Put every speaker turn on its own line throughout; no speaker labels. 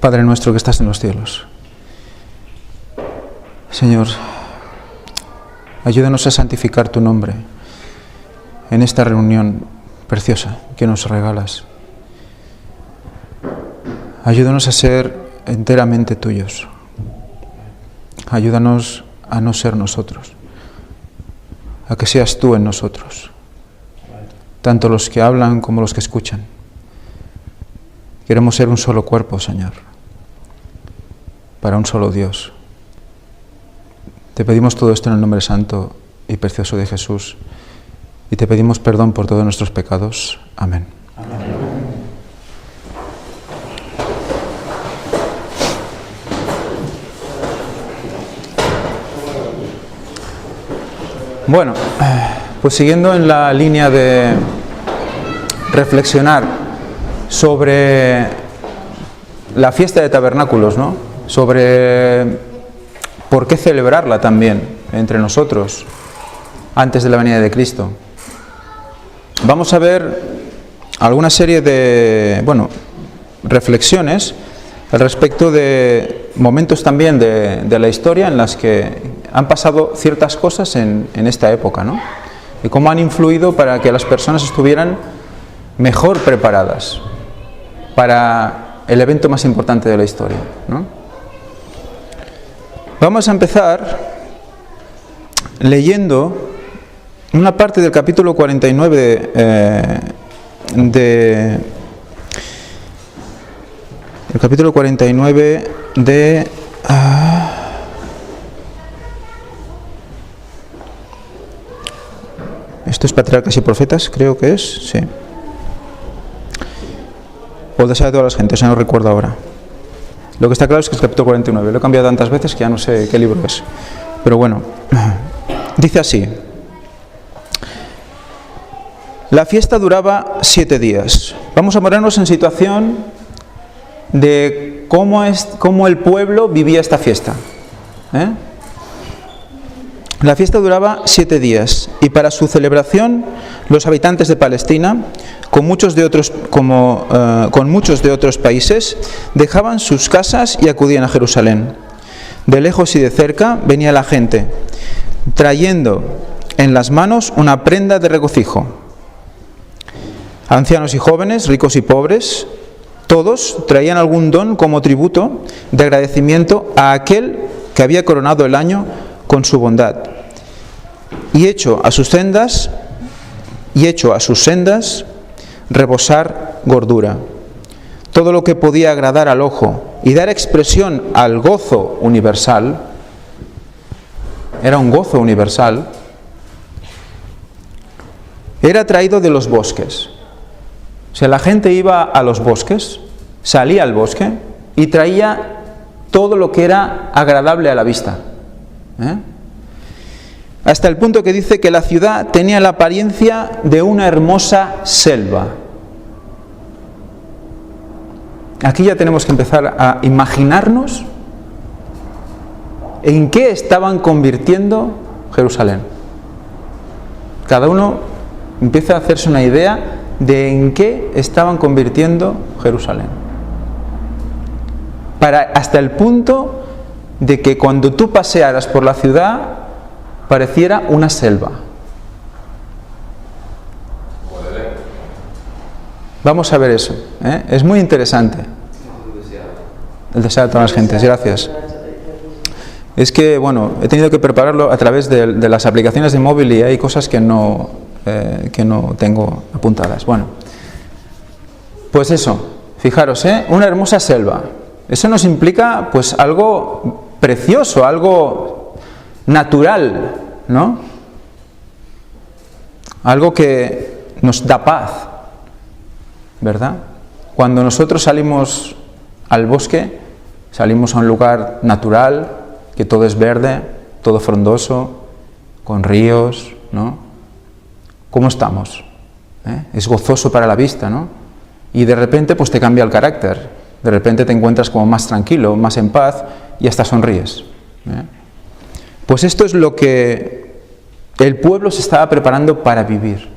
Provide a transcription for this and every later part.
Padre nuestro que estás en los cielos. Señor, ayúdanos a santificar tu nombre en esta reunión preciosa que nos regalas. Ayúdanos a ser enteramente tuyos. Ayúdanos a no ser nosotros, a que seas tú en nosotros, tanto los que hablan como los que escuchan. Queremos ser un solo cuerpo, Señor, para un solo Dios. Te pedimos todo esto en el nombre santo y precioso de Jesús, y te pedimos perdón por todos nuestros pecados. Amén. Amén. Bueno, pues siguiendo en la línea de reflexionar sobre la fiesta de tabernáculos, ¿no? Sobre por qué celebrarla también entre nosotros antes de la venida de Cristo. Vamos a ver alguna serie de, reflexiones al respecto de momentos también de la historia en las que han pasado ciertas cosas en esta época, ¿no? Y cómo han influido para que las personas estuvieran mejor preparadas para el evento más importante de la historia, ¿no? Vamos a empezar leyendo una parte del capítulo 49 el capítulo 49 de esto es Patriarcas y Profetas, creo que es, sí. O Deseo de todas las gentes, no recuerdo ahora. Lo que está claro es que es el capítulo 49, lo he cambiado tantas veces que ya no sé qué libro es. Pero bueno, dice así: la fiesta duraba 7 días. Vamos a ponernos en situación de cómo el pueblo vivía esta fiesta. La fiesta duraba 7 días y para su celebración los habitantes de Palestina, con muchos de otros países, dejaban sus casas y acudían a Jerusalén. De lejos y de cerca venía la gente, trayendo en las manos una prenda de regocijo. Ancianos y jóvenes, ricos y pobres, todos traían algún don como tributo de agradecimiento a aquel que había coronado el año con su bondad y hecho a sus sendas rebosar gordura. Todo lo que podía agradar al ojo y dar expresión al gozo universal, era un gozo universal, era traído de los bosques. O sea, la gente iba a los bosques, salía al bosque y traía todo lo que era agradable a la vista. Hasta el punto que dice que la ciudad tenía la apariencia de una hermosa selva. Aquí ya tenemos que empezar a imaginarnos en qué estaban convirtiendo Jerusalén. Cada uno empieza a hacerse una idea de en qué estaban convirtiendo Jerusalén. Hasta el punto de que cuando tú pasearas por la ciudad pareciera una selva. Vamos a ver eso, es muy interesante. El deseo de todas las gentes, gracias. Es que, he tenido que prepararlo a través de las aplicaciones de móvil y hay cosas que no tengo apuntadas. Bueno, pues eso, fijaros, una hermosa selva. Eso nos implica pues algo precioso, algo natural, ¿no? Algo que nos da paz, ¿verdad? Cuando nosotros salimos al bosque, salimos a un lugar natural, que todo es verde, todo frondoso, con ríos, ¿no? ¿Cómo estamos? Es gozoso para la vista, ¿no? Y de repente pues te cambia el carácter, de repente te encuentras como más tranquilo, más en paz y hasta sonríes. Pues esto es lo que el pueblo se estaba preparando para vivir.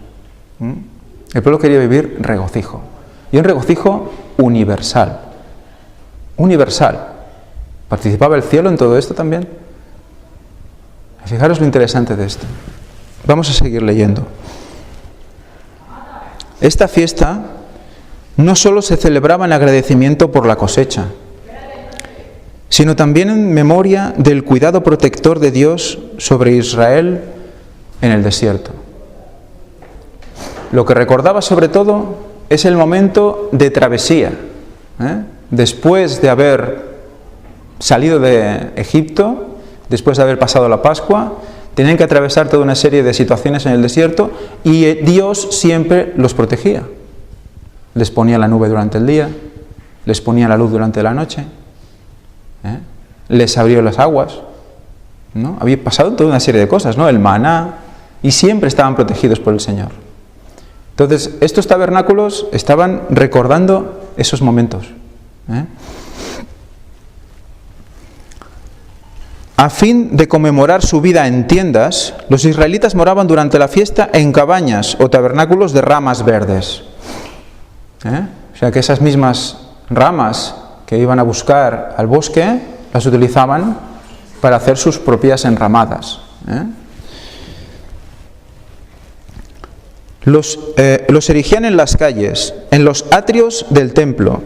El pueblo quería vivir regocijo, y un regocijo universal. universal. ¿Participaba el cielo en todo esto también? Fijaros lo interesante de esto. Vamos a seguir leyendo. Esta fiesta no solo se celebraba en agradecimiento por la cosecha, sino también en memoria del cuidado protector de Dios sobre Israel en el desierto. Lo que recordaba sobre todo es el momento de travesía. Después de haber salido de Egipto, después de haber pasado la Pascua, tenían que atravesar toda una serie de situaciones en el desierto y Dios siempre los protegía. Les ponía la nube durante el día, les ponía la luz durante la noche, les abrió las aguas, ¿no? Había pasado toda una serie de cosas, ¿no? El maná, y siempre estaban protegidos por el Señor. Entonces, estos tabernáculos estaban recordando esos momentos. A fin de conmemorar su vida en tiendas, los israelitas moraban durante la fiesta en cabañas o tabernáculos de ramas verdes. O sea que esas mismas ramas que iban a buscar al bosque, las utilizaban para hacer sus propias enramadas. Los erigían en las calles, en los atrios del templo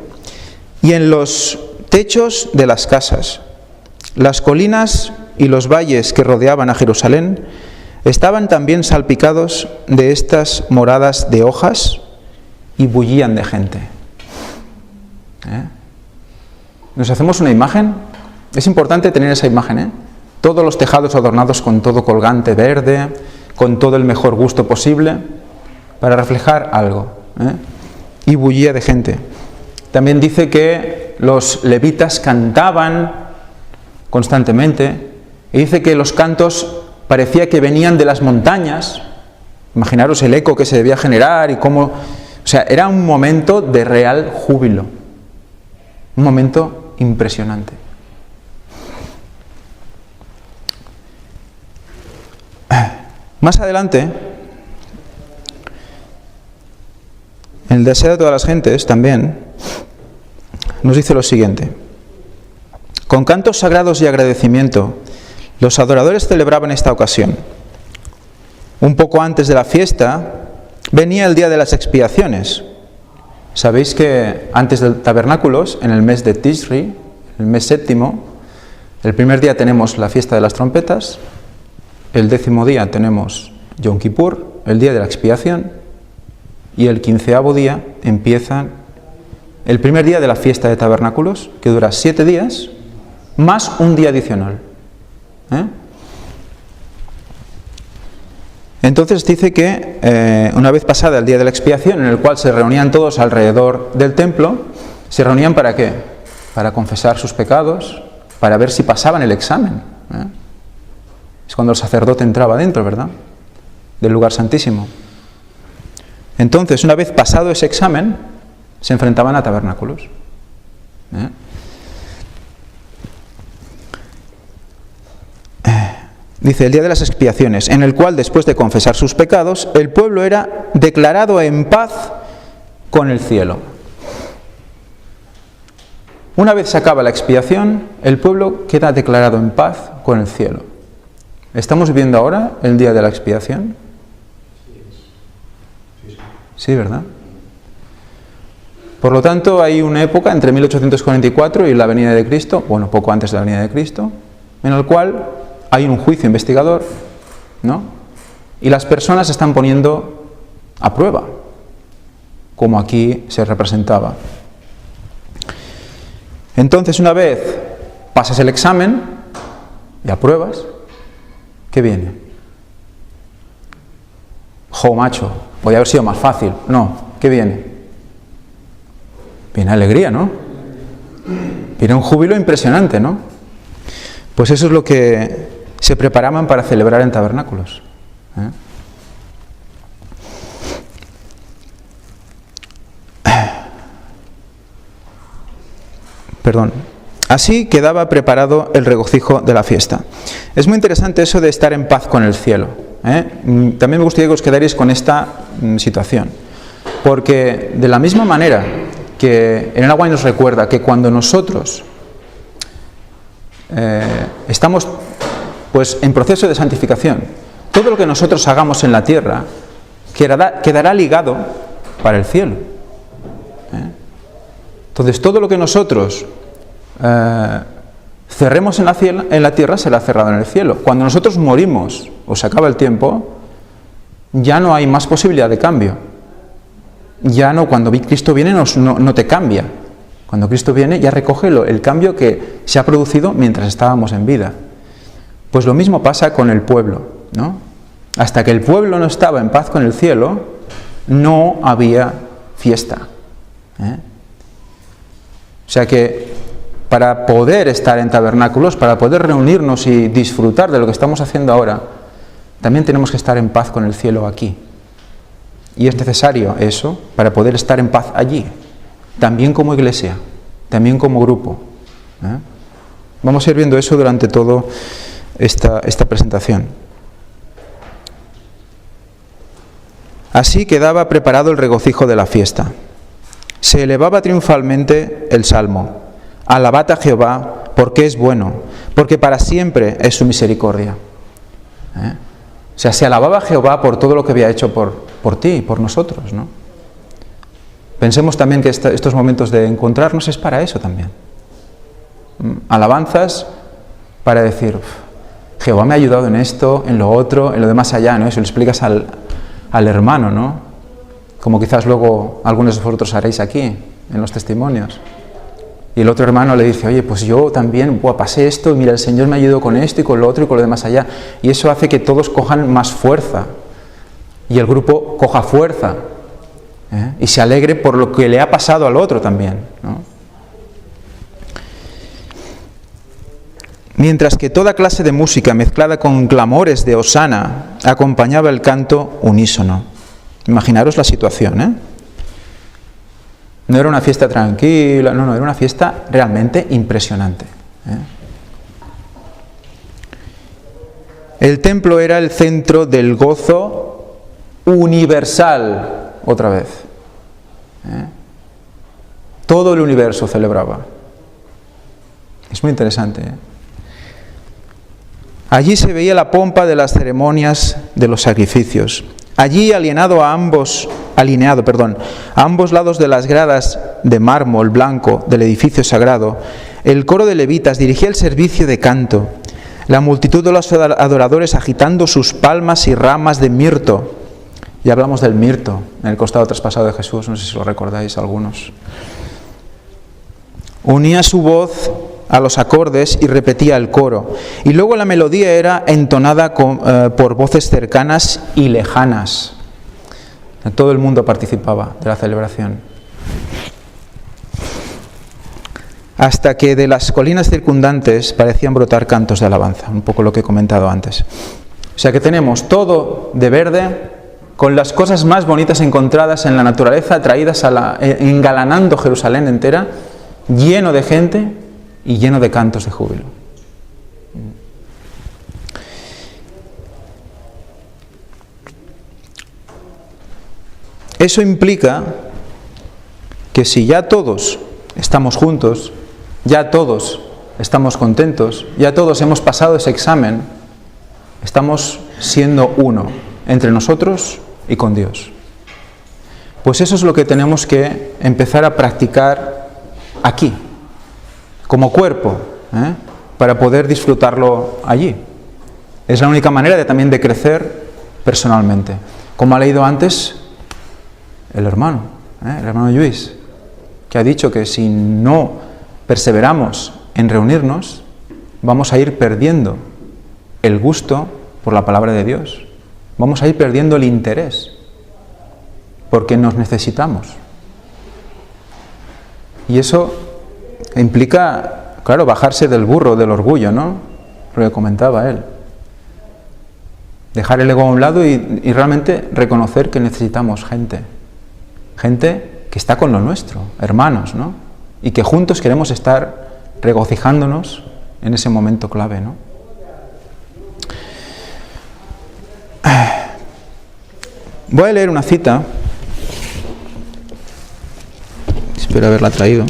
y en los techos de las casas. Las colinas y los valles que rodeaban a Jerusalén estaban también salpicados de estas moradas de hojas y bullían de gente. ¿Nos hacemos una imagen? Es importante tener esa imagen, Todos los tejados adornados con todo colgante verde, con todo el mejor gusto posible, para reflejar algo. Y bullía de gente. También dice que los levitas cantaban constantemente, y dice que los cantos parecía que venían de las montañas. Imaginaros el eco que se debía generar y cómo... O sea, era un momento de real júbilo, un momento impresionante. Más adelante, en el deseo de todas las gentes también, nos dice lo siguiente: con cantos sagrados y agradecimiento, los adoradores celebraban esta ocasión. Un poco antes de la fiesta, venía el día de las expiaciones. Sabéis que antes del tabernáculos, en el mes de Tishri, el mes séptimo, el primer día tenemos la fiesta de las trompetas, el 10º día tenemos Yom Kippur, el día de la expiación, y el 15º día empieza el primer día de la fiesta de tabernáculos, que dura 7 días, más un día adicional. Entonces dice que una vez pasada el día de la expiación, en el cual se reunían todos alrededor del templo, se reunían ¿para qué? Para confesar sus pecados, para ver si pasaban el examen. Es cuando el sacerdote entraba dentro, ¿verdad?, del lugar santísimo. Entonces, una vez pasado ese examen, se enfrentaban a tabernáculos. Dice, el día de las expiaciones, en el cual, después de confesar sus pecados, el pueblo era declarado en paz con el cielo. Una vez se acaba la expiación, el pueblo queda declarado en paz con el cielo. ¿Estamos viviendo ahora el día de la expiación? Sí, ¿verdad? Por lo tanto, hay una época entre 1844 y la venida de Cristo, bueno, poco antes de la venida de Cristo, en el cual hay un juicio investigador, ¿no? Y las personas se están poniendo a prueba, como aquí se representaba. Entonces, una vez pasas el examen y apruebas, ¿qué viene? Jo, macho, podía haber sido más fácil. No, ¿qué viene? Viene alegría, ¿no? Viene un júbilo impresionante, ¿no? Pues eso es lo que se preparaban para celebrar en tabernáculos. Perdón. Así quedaba preparado el regocijo de la fiesta. Es muy interesante eso de estar en paz con el cielo. También me gustaría que os quedarais con esta situación. Porque de la misma manera que en el agua nos recuerda que cuando nosotros estamos pues en proceso de santificación, todo lo que nosotros hagamos en la tierra quedará ligado para el cielo. Entonces todo lo que nosotros cerremos en la tierra será cerrado en el cielo. Cuando nosotros morimos o se acaba el tiempo, ya no hay más posibilidad de cambio. Ya no, cuando Cristo viene no te cambia. Cuando Cristo viene ya recoge el cambio que se ha producido mientras estábamos en vida. Pues lo mismo pasa con el pueblo, ¿no? Hasta que el pueblo no estaba en paz con el cielo, no había fiesta. O sea que para poder estar en tabernáculos, para poder reunirnos y disfrutar de lo que estamos haciendo ahora, también tenemos que estar en paz con el cielo aquí. Y es necesario eso para poder estar en paz allí, también como iglesia, también como grupo. Vamos a ir viendo eso durante toda esta presentación. Así quedaba preparado el regocijo de la fiesta. Se elevaba triunfalmente el salmo: alabad a Jehová, porque es bueno, porque para siempre es su misericordia. O sea, se alababa a Jehová por todo lo que había hecho por ti, por nosotros, ¿no? Pensemos también que estos momentos de encontrarnos es para eso también. Alabanzas para decir: Jehová me ha ayudado en esto, en lo otro, en lo de más allá, ¿no? Eso lo explicas al hermano, ¿no? Como quizás luego algunos de vosotros haréis aquí, en los testimonios. Y el otro hermano le dice: oye, pues yo también pasé esto, y mira, el Señor me ayudó con esto y con lo otro y con lo de más allá. Y eso hace que todos cojan más fuerza. Y el grupo coja fuerza. Y se alegre por lo que le ha pasado al otro también, ¿no? Mientras que toda clase de música mezclada con clamores de hosana acompañaba el canto unísono. Imaginaros la situación, No era una fiesta tranquila, no, era una fiesta realmente impresionante. El templo era el centro del gozo universal, otra vez. Todo el universo celebraba. Es muy interesante. Allí se veía la pompa de las ceremonias de los sacrificios. Allí, alineado a ambos lados de las gradas de mármol blanco del edificio sagrado, el coro de levitas dirigía el servicio de canto. La multitud de los adoradores agitando sus palmas y ramas de mirto. Ya hablamos del mirto en el costado traspasado de Jesús, no sé si lo recordáis algunos. Unía su voz a los acordes y repetía el coro. Y luego la melodía era entonada por voces cercanas y lejanas. Todo el mundo participaba de la celebración. Hasta que de las colinas circundantes parecían brotar cantos de alabanza, un poco lo que he comentado antes. O sea que tenemos todo de verde, con las cosas más bonitas encontradas en la naturaleza, traídas engalanando Jerusalén entera, lleno de gente y lleno de cantos de júbilo. Eso implica que si ya todos estamos juntos, ya todos estamos contentos, ya todos hemos pasado ese examen, estamos siendo uno entre nosotros y con Dios. Pues eso es lo que tenemos que empezar a practicar aquí, como cuerpo, para poder disfrutarlo allí. Es la única manera también de crecer personalmente. Como ha leído antes el hermano Luis, que ha dicho que si no perseveramos en reunirnos, vamos a ir perdiendo el gusto por la palabra de Dios. Vamos a ir perdiendo el interés, porque nos necesitamos. Y eso implica, claro, bajarse del burro, del orgullo, ¿no? Lo que comentaba él. Dejar el ego a un lado y realmente reconocer que necesitamos gente. Gente que está con lo nuestro, hermanos, ¿no? Y que juntos queremos estar regocijándonos en ese momento clave, ¿no? Voy a leer una cita. espero haberla traído.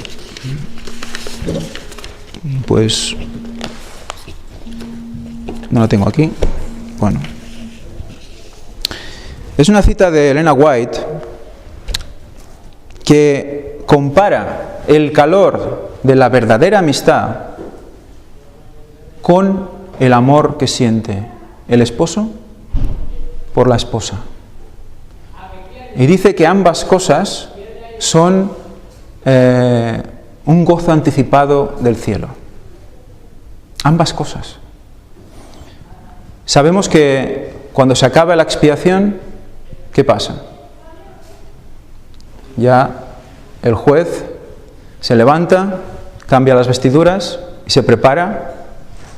Pues no la tengo aquí. Bueno, es una cita de Elena White que compara el calor de la verdadera amistad con el amor que siente el esposo por la esposa. Y dice que ambas cosas son un gozo anticipado del cielo. Ambas cosas. Sabemos que cuando se acaba la expiación, ¿qué pasa? Ya el juez se levanta, cambia las vestiduras y se prepara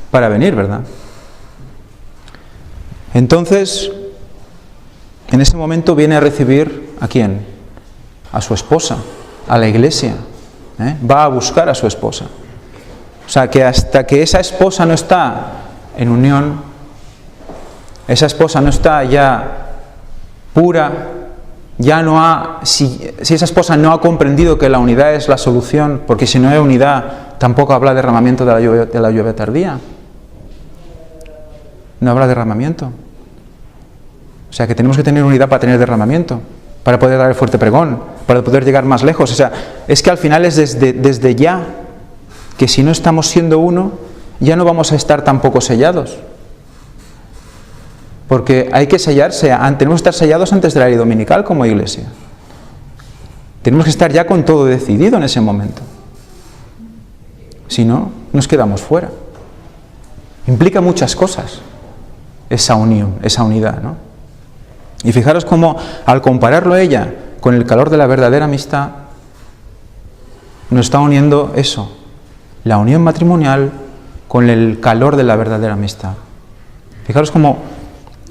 para venir, ¿verdad? Entonces, en ese momento viene a recibir ¿a quién? A su esposa, a la iglesia. Va a buscar a su esposa. O sea, que hasta que esa esposa no está en unión, esa esposa no está ya pura, ya no ha, si esa esposa no ha comprendido que la unidad es la solución, porque si no hay unidad, tampoco habla derramamiento de la lluvia tardía. No habla derramamiento. O sea, que tenemos que tener unidad para tener derramamiento, para poder dar el fuerte pregón, para poder llegar más lejos. O sea, es que al final es desde ya, que si no estamos siendo uno, ya no vamos a estar tampoco sellados. Porque hay que sellarse, tenemos que estar sellados antes de la ley dominical como iglesia. Tenemos que estar ya con todo decidido en ese momento. Si no, nos quedamos fuera. Implica muchas cosas esa unión, esa unidad, ¿no? Y fijaros cómo al compararlo ella con el calor de la verdadera amistad, nos está uniendo eso, la unión matrimonial con el calor de la verdadera amistad. Fijaros cómo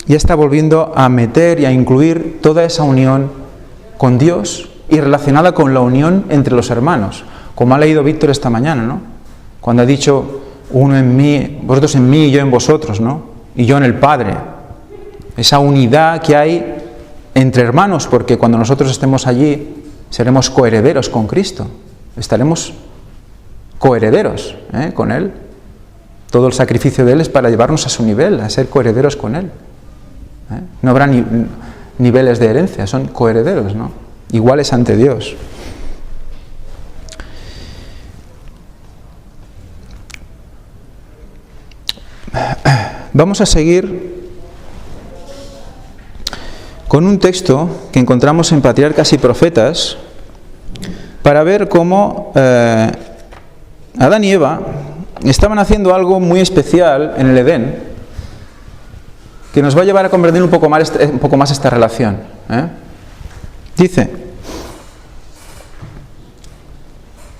ya está volviendo a meter y a incluir toda esa unión con Dios y relacionada con la unión entre los hermanos, como ha leído Víctor esta mañana, ¿no? Cuando ha dicho, uno en mí, vosotros en mí y yo en vosotros, ¿no? Y yo en el Padre. Esa unidad que hay entre hermanos, porque cuando nosotros estemos allí seremos coherederos con Cristo, estaremos coherederos con Él. Todo el sacrificio de Él es para llevarnos a su nivel, a ser coherederos con Él. No habrá niveles de herencia, son coherederos, ¿no? Iguales ante Dios. Vamos a seguir con un texto que encontramos en Patriarcas y Profetas para ver cómo Adán y Eva estaban haciendo algo muy especial en el Edén, que nos va a llevar a comprender un poco más esta relación. Dice,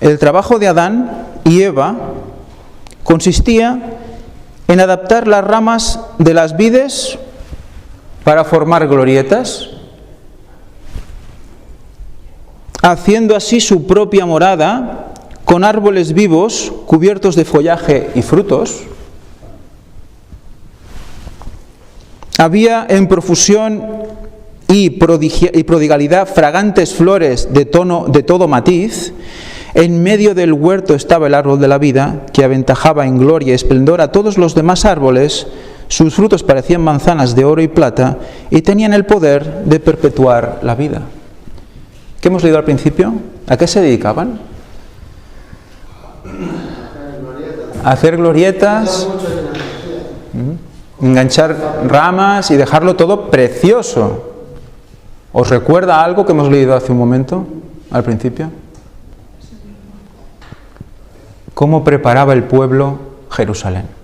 el trabajo de Adán y Eva consistía en adaptar las ramas de las vides para formar glorietas, haciendo así su propia morada con árboles vivos cubiertos de follaje y frutos. Había en profusión y prodigalidad fragantes flores de todo matiz. En medio del huerto estaba el árbol de la vida, que aventajaba en gloria y esplendor a todos los demás árboles. Sus frutos parecían manzanas de oro y plata y tenían el poder de perpetuar la vida. ¿Qué hemos leído al principio? ¿A qué se dedicaban? A hacer glorietas, enganchar ramas y dejarlo todo precioso. ¿Os recuerda algo que hemos leído hace un momento, al principio? ¿Cómo preparaba el pueblo Jerusalén?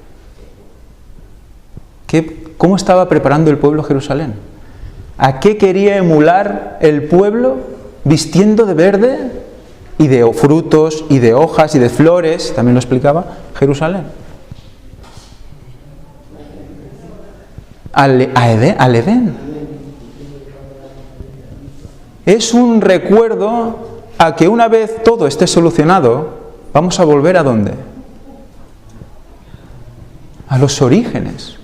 ¿Cómo estaba preparando el pueblo Jerusalén? ¿A qué quería emular el pueblo vistiendo de verde y de frutos y de hojas y de flores? También lo explicaba Jerusalén. Al Edén. Es un recuerdo a que una vez todo esté solucionado, vamos a volver ¿a dónde? A los orígenes.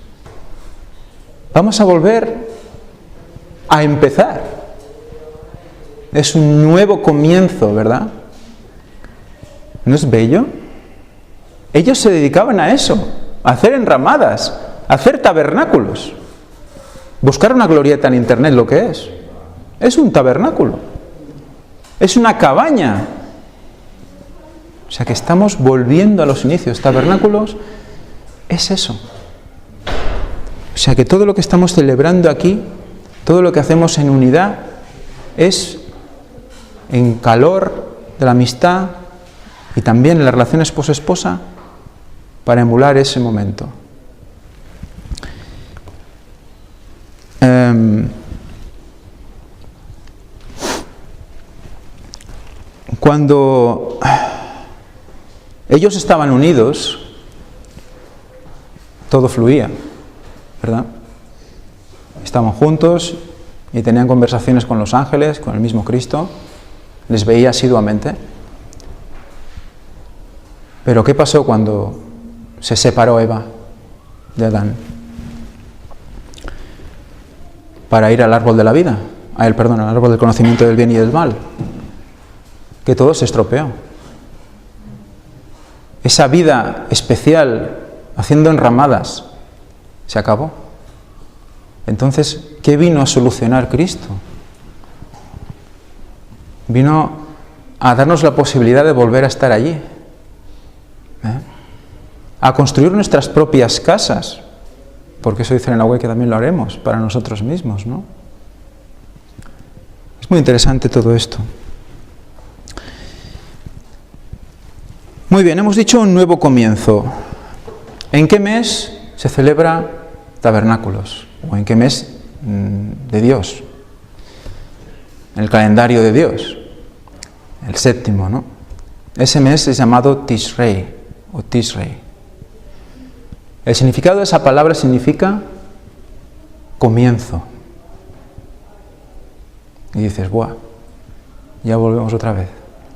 Vamos a volver a empezar. Es un nuevo comienzo, ¿verdad? ¿No es bello? Ellos se dedicaban a eso, a hacer enramadas, a hacer tabernáculos. Buscar una glorieta en internet lo que es un tabernáculo, es una cabaña. O sea que estamos volviendo a los inicios. Tabernáculos es eso. O sea que todo lo que estamos celebrando aquí, todo lo que hacemos en unidad, es en calor de la amistad y también en la relación esposo-esposa para emular ese momento. Cuando ellos estaban unidos, todo fluía, ¿verdad? Estaban juntos y tenían conversaciones con los ángeles, con el mismo Cristo, les veía asiduamente. Pero ¿qué pasó cuando se separó Eva de Adán? Para ir al árbol de la vida, al árbol del conocimiento del bien y del mal, que todo se estropeó. Esa vida especial, haciendo enramadas, se acabó. Entonces, ¿qué vino a solucionar Cristo? Vino a darnos la posibilidad de volver a estar allí, a construir nuestras propias casas, porque eso dice en la web que también lo haremos para nosotros mismos, ¿no? Es muy interesante todo esto. Muy bien, hemos dicho un nuevo comienzo. ¿En qué mes se celebra tabernáculos? ¿O en qué mes de Dios? En el calendario de Dios. El séptimo, ¿no? Ese mes es llamado Tishrei o Tishrei. El significado de esa palabra significa comienzo. Y dices, ¡buah! Ya volvemos otra vez.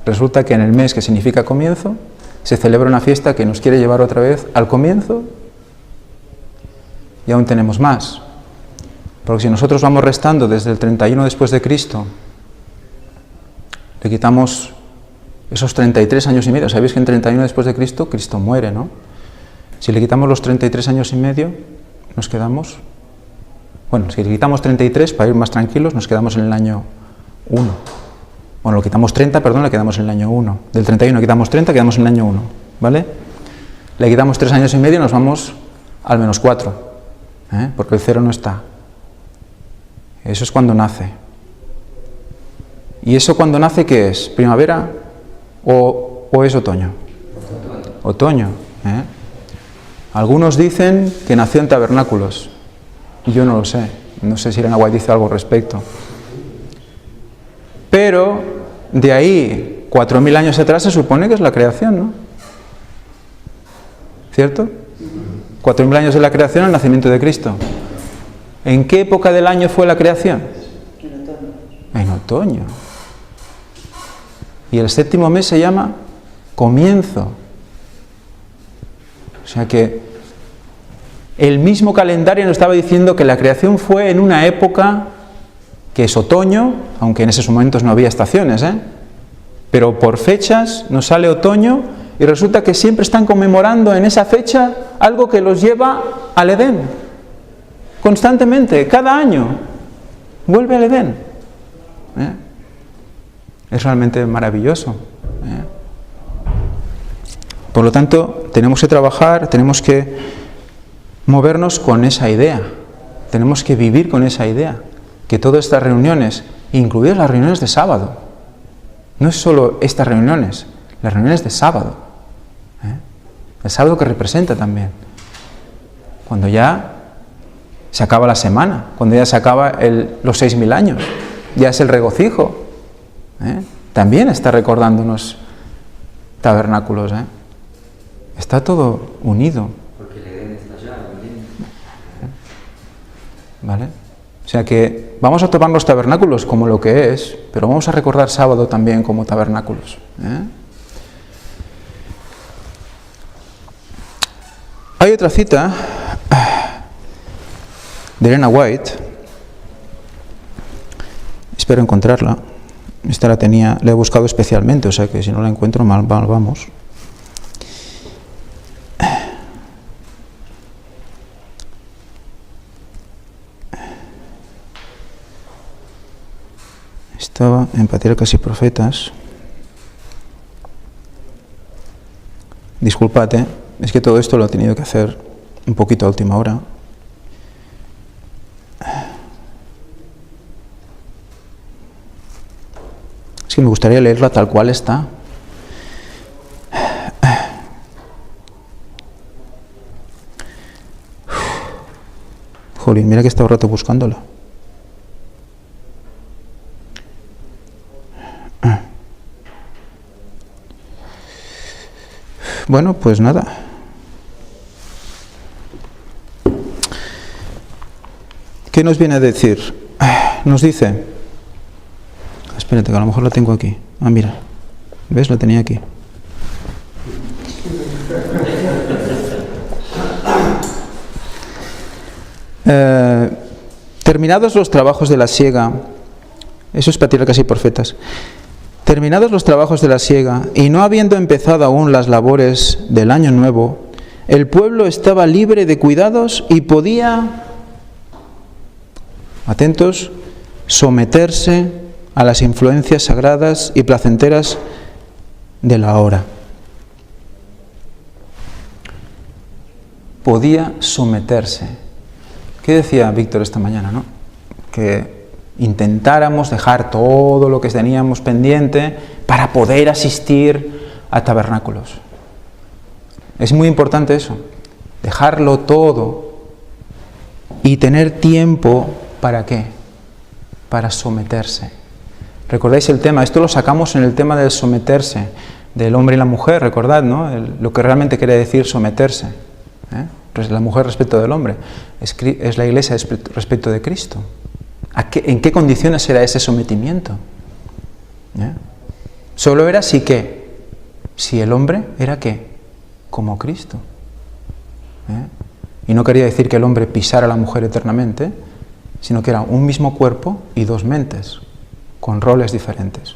Resulta que en el mes que significa comienzo, se celebra una fiesta que nos quiere llevar otra vez al comienzo y aún tenemos más. Porque si nosotros vamos restando desde el 31 después de Cristo, le quitamos esos 33 años y medio. Sabéis que en 31 después de Cristo, Cristo muere, ¿no? Si le quitamos los 33 años y medio, nos quedamos... Bueno, si le quitamos 33, para ir más tranquilos, nos quedamos en el año 1. Bueno, lo quitamos 30, perdón, le quedamos en el año 1. Del 31 quitamos 30, quedamos en el año 1, ¿vale? Le quitamos 3 años y medio y nos vamos al menos 4, porque el 0 no está. Eso es cuando nace. ¿Y eso cuando nace qué es? ¿Primavera o es otoño? Otoño. Algunos dicen que nació en tabernáculos. Yo no lo sé. No sé si Elena White dice algo al respecto. Pero de ahí, 4.000 años atrás, se supone que es la creación, ¿no? ¿Cierto? 4.000 años de la creación, el nacimiento de Cristo. ¿En qué época del año fue la creación? En otoño. Y el séptimo mes se llama comienzo. O sea que el mismo calendario nos estaba diciendo que la creación fue en una época que es otoño, aunque en esos momentos no había estaciones, pero por fechas nos sale otoño y resulta que siempre están conmemorando en esa fecha algo que los lleva al Edén. Constantemente, cada año, vuelve al Edén. Es realmente maravilloso. Por lo tanto, tenemos que trabajar, tenemos que movernos con esa idea, tenemos que vivir con esa idea, que todas estas reuniones, incluidas las reuniones de sábado, no es solo estas reuniones, las reuniones de sábado, el sábado que representa también, cuando ya se acaba la semana, cuando ya se acaba los 6.000 años, ya es el regocijo, también está recordándonos tabernáculos, está todo unido.
Porque el Edén está allá,
¿Vale? O sea que vamos a tomar los tabernáculos como lo que es, pero vamos a recordar sábado también como tabernáculos. Hay otra cita de Elena White, espero encontrarla, esta la he buscado especialmente, o sea que si no la encuentro mal vamos. Estaba en Patriarcas y Profetas. Disculpad, es que todo esto lo he tenido que hacer un poquito a última hora. Es que me gustaría leerla tal cual está. Jolín, mira que he estado un rato buscándola. Bueno, pues nada. ¿Qué nos viene a decir? Nos dice... Espérate, que a lo mejor la tengo aquí. Ah, mira. ¿Ves? La tenía aquí. Terminados los trabajos de la siega, eso es Patriarcas y Profetas. Terminados los trabajos de la siega y no habiendo empezado aún las labores del año nuevo, el pueblo estaba libre de cuidados y podía, atentos, someterse a las influencias sagradas y placenteras de la hora. Podía someterse. ¿Qué decía Víctor esta mañana, no? Que intentáramos dejar todo lo que teníamos pendiente para poder asistir a tabernáculos. Es muy importante eso, dejarlo todo y tener tiempo, ¿para qué? Para someterse. ¿Recordáis el tema? Esto lo sacamos en el tema del someterse, del hombre y la mujer, recordad, ¿no? Lo que realmente quiere decir someterse. La mujer respecto del hombre, es la Iglesia respecto de Cristo. ¿En qué condiciones era ese sometimiento? Solo era si el hombre era ¿qué? Como Cristo. Y no quería decir que el hombre pisara a la mujer eternamente, sino que era un mismo cuerpo y dos mentes, con roles diferentes.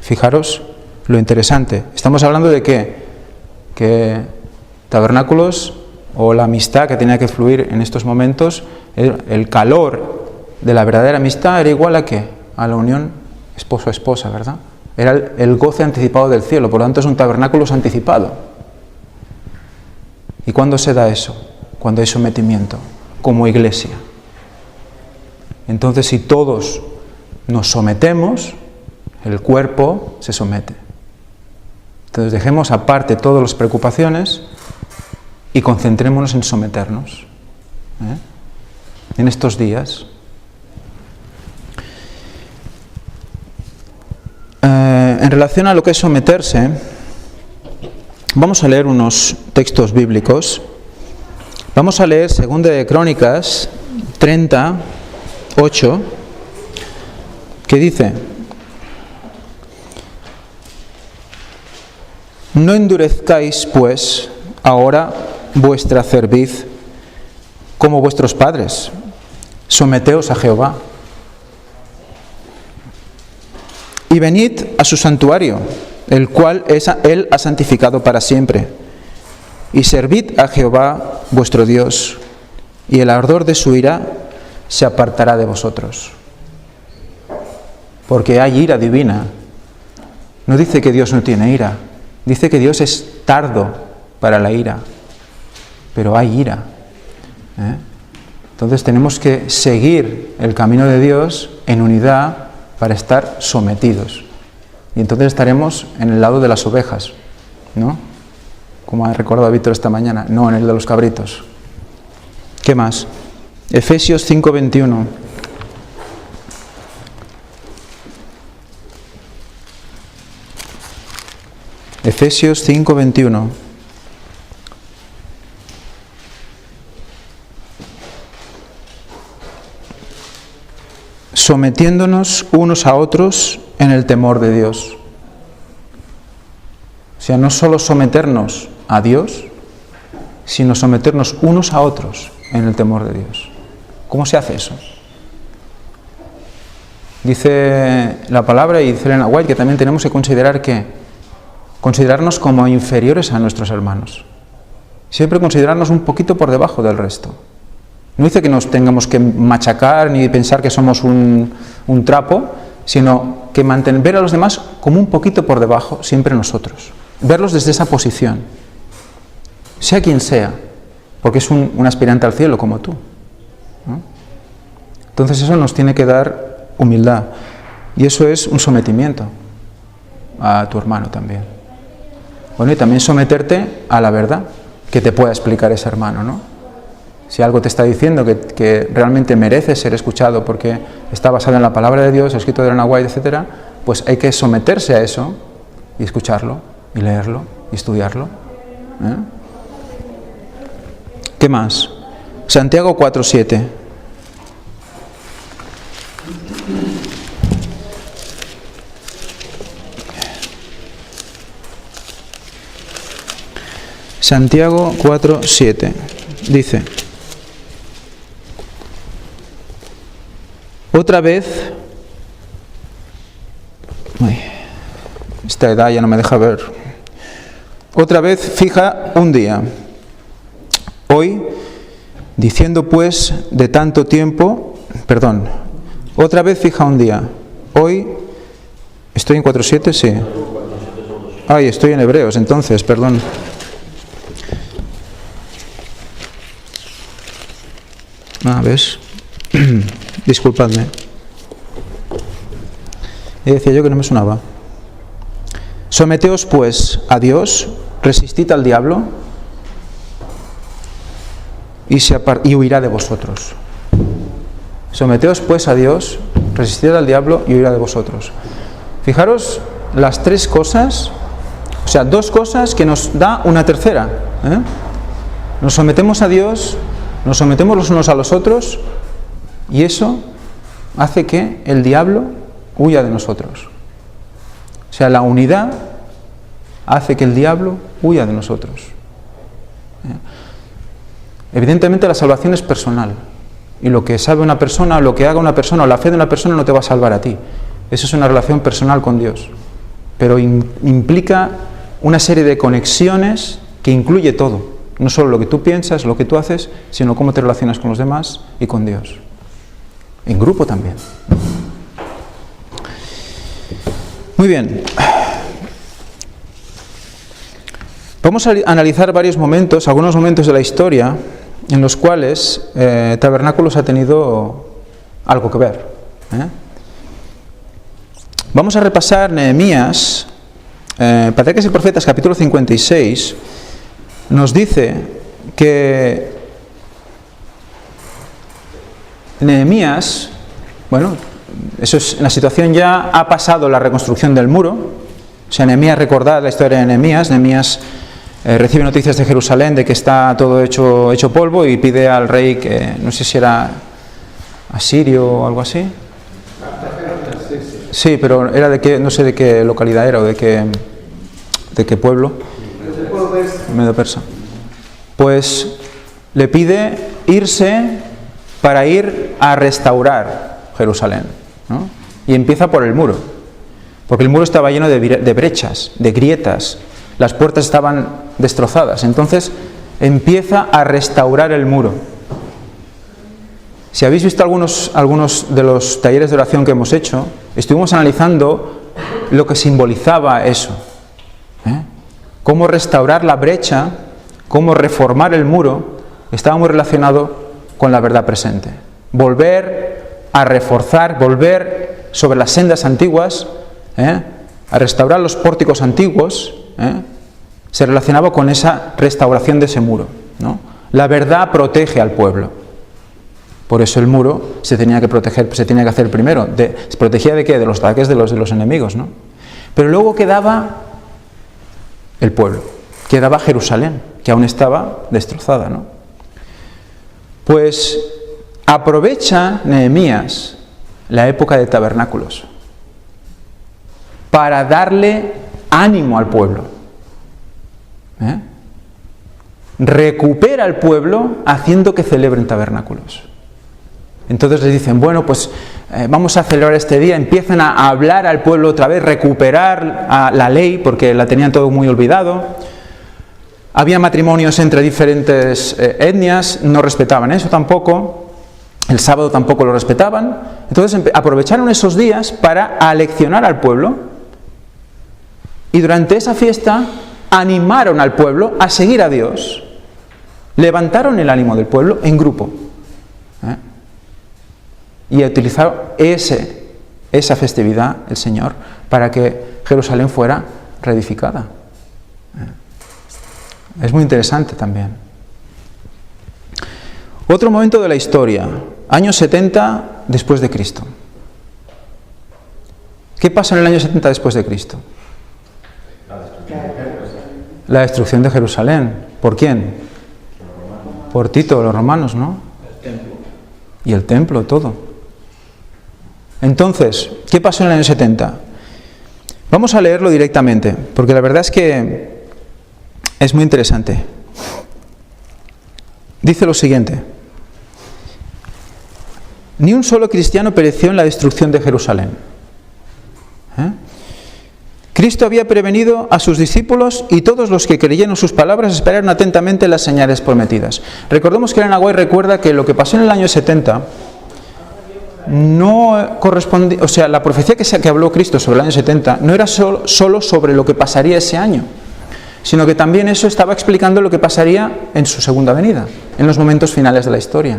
Fijaros lo interesante. Estamos hablando de ¿qué? Que tabernáculos, o la amistad que tenía que fluir en estos momentos, el calor de la verdadera amistad era igual a ¿qué? A la unión esposo-esposa, ¿verdad? Era el goce anticipado del cielo, por lo tanto es un tabernáculo anticipado. ¿Y cuándo se da eso? Cuando hay sometimiento, como iglesia. Entonces, si todos nos sometemos, el cuerpo se somete. Entonces dejemos aparte todas las preocupaciones y concentrémonos en someternos en estos días. En relación a lo que es someterse, vamos a leer unos textos bíblicos. Vamos a leer 2 de Crónicas 30:8, que dice: no endurezcáis, pues, ahora vuestra cerviz como vuestros padres, someteos a Jehová. Y venid a su santuario, el cual Él ha santificado para siempre. Y servid a Jehová vuestro Dios, y el ardor de su ira se apartará de vosotros. Porque hay ira divina. No dice que Dios no tiene ira, dice que Dios es tardo para la ira, pero hay ira. Entonces tenemos que seguir el camino de Dios en unidad para estar sometidos. Y entonces estaremos en el lado de las ovejas, ¿no? Como ha recordado Víctor esta mañana, no en el de los cabritos. ¿Qué más? Efesios 5:21. Efesios 5:21. Sometiéndonos unos a otros en el temor de Dios. O sea, no solo someternos a Dios, sino someternos unos a otros en el temor de Dios. ¿Cómo se hace eso? Dice la palabra, y dice Elena White, que también tenemos que considerarnos como inferiores a nuestros hermanos. Siempre considerarnos un poquito por debajo del resto. No dice que nos tengamos que machacar ni pensar que somos un trapo, sino que ver a los demás como un poquito por debajo, siempre nosotros. Verlos desde esa posición, sea quien sea, porque es un aspirante al cielo como tú, ¿no? Entonces eso nos tiene que dar humildad, y eso es un sometimiento a tu hermano también. Bueno, y también someterte a la verdad que te pueda explicar ese hermano, ¿no? Si algo te está diciendo que realmente merece ser escuchado porque está basado en la palabra de Dios, escrito de Elena White, etc., pues hay que someterse a eso y escucharlo, y leerlo, y estudiarlo, ¿eh? ¿Qué más? Santiago 4:7. Santiago 4:7 dice: otra vez, esta edad ya no me deja ver, otra vez fija un día, hoy, diciendo pues de tanto tiempo, otra vez fija un día, hoy, ¿estoy en 4:7? Sí. Ay, estoy en Hebreos, entonces, perdón. ¿Ves? Disculpadme. Y decía yo que no me sonaba. Someteos pues a Dios, resistid al diablo y huirá de vosotros. Someteos pues a Dios, resistid al diablo y huirá de vosotros. Fijaros las tres cosas, o sea, dos cosas que nos da una tercera, ¿eh? Nos sometemos a Dios, nos sometemos los unos a los otros, y eso hace que el diablo huya de nosotros. O sea, la unidad hace que el diablo huya de nosotros. Evidentemente la salvación es personal, y lo que sabe una persona, lo que haga una persona, o la fe de una persona no te va a salvar a ti. Eso es una relación personal con Dios, pero implica una serie de conexiones que incluye todo. No solo lo que tú piensas, lo que tú haces, sino cómo te relacionas con los demás y con Dios. En grupo también. Muy bien. Vamos a analizar algunos momentos de la historia en los cuales Tabernáculos ha tenido algo que ver, ¿eh? Vamos a repasar Nehemías, Patriarcas y Profetas, capítulo 56. Nos dice que Nehemías, eso es, la situación ya ha pasado la reconstrucción del muro. O sea, Nehemías, recordad la historia de Nehemías. Nehemías recibe noticias de Jerusalén de que está todo hecho polvo y pide al rey, que no sé si era asirio o algo así. Sí, pero era no sé de qué localidad era o de qué pueblo. Medio persa. Pues le pide irse para ir a restaurar Jerusalén, ¿no? Y empieza por el muro, porque el muro estaba lleno de brechas, de grietas, las puertas estaban destrozadas. Entonces empieza a restaurar el muro. Si habéis visto algunos de los talleres de oración que hemos hecho, estuvimos analizando lo que simbolizaba eso, ¿eh? Cómo restaurar la brecha, cómo reformar el muro, estaba muy relacionado con la verdad presente. Volver a reforzar, volver sobre las sendas antiguas, a restaurar los pórticos antiguos, se relacionaba con esa restauración de ese muro, ¿no? La verdad protege al pueblo. Por eso el muro se tenía que proteger, se tenía que hacer primero. ¿Se protegía de qué? De los ataques de los enemigos, ¿no? Pero luego quedaba el pueblo, quedaba Jerusalén, que aún estaba destrozada, ¿no? Pues aprovecha Nehemías la época de tabernáculos para darle ánimo al pueblo. Recupera al pueblo haciendo que celebren tabernáculos. Entonces les dicen, bueno, pues vamos a celebrar este día. Empiezan a hablar al pueblo otra vez, recuperar la ley, porque la tenían todo muy olvidado. Había matrimonios entre diferentes etnias, no respetaban eso tampoco. El sábado tampoco lo respetaban. Entonces aprovecharon esos días para aleccionar al pueblo, y durante esa fiesta animaron al pueblo a seguir a Dios. Levantaron el ánimo del pueblo en grupo. Y utilizaron esa festividad, el Señor, para que Jerusalén fuera reedificada. Es muy interesante también. Otro momento de la historia, años 70 después de Cristo. ¿Qué pasa en el año 70 después de Cristo? La destrucción de Jerusalén. ¿Por quién? Por Tito, los romanos, ¿no? Y el templo, todo. Entonces, ¿qué pasó en el año 70? Vamos a leerlo directamente, porque la verdad es que es muy interesante. Dice lo siguiente: ni un solo cristiano pereció en la destrucción de Jerusalén. Cristo había prevenido a sus discípulos, y todos los que creyeron sus palabras esperaron atentamente las señales prometidas. Recordemos que Elena White recuerda que lo que pasó en el año 70 no correspondía, o sea, la profecía que habló Cristo sobre el año 70 no era solo sobre lo que pasaría ese año, sino que también eso estaba explicando lo que pasaría en su segunda venida, en los momentos finales de la historia.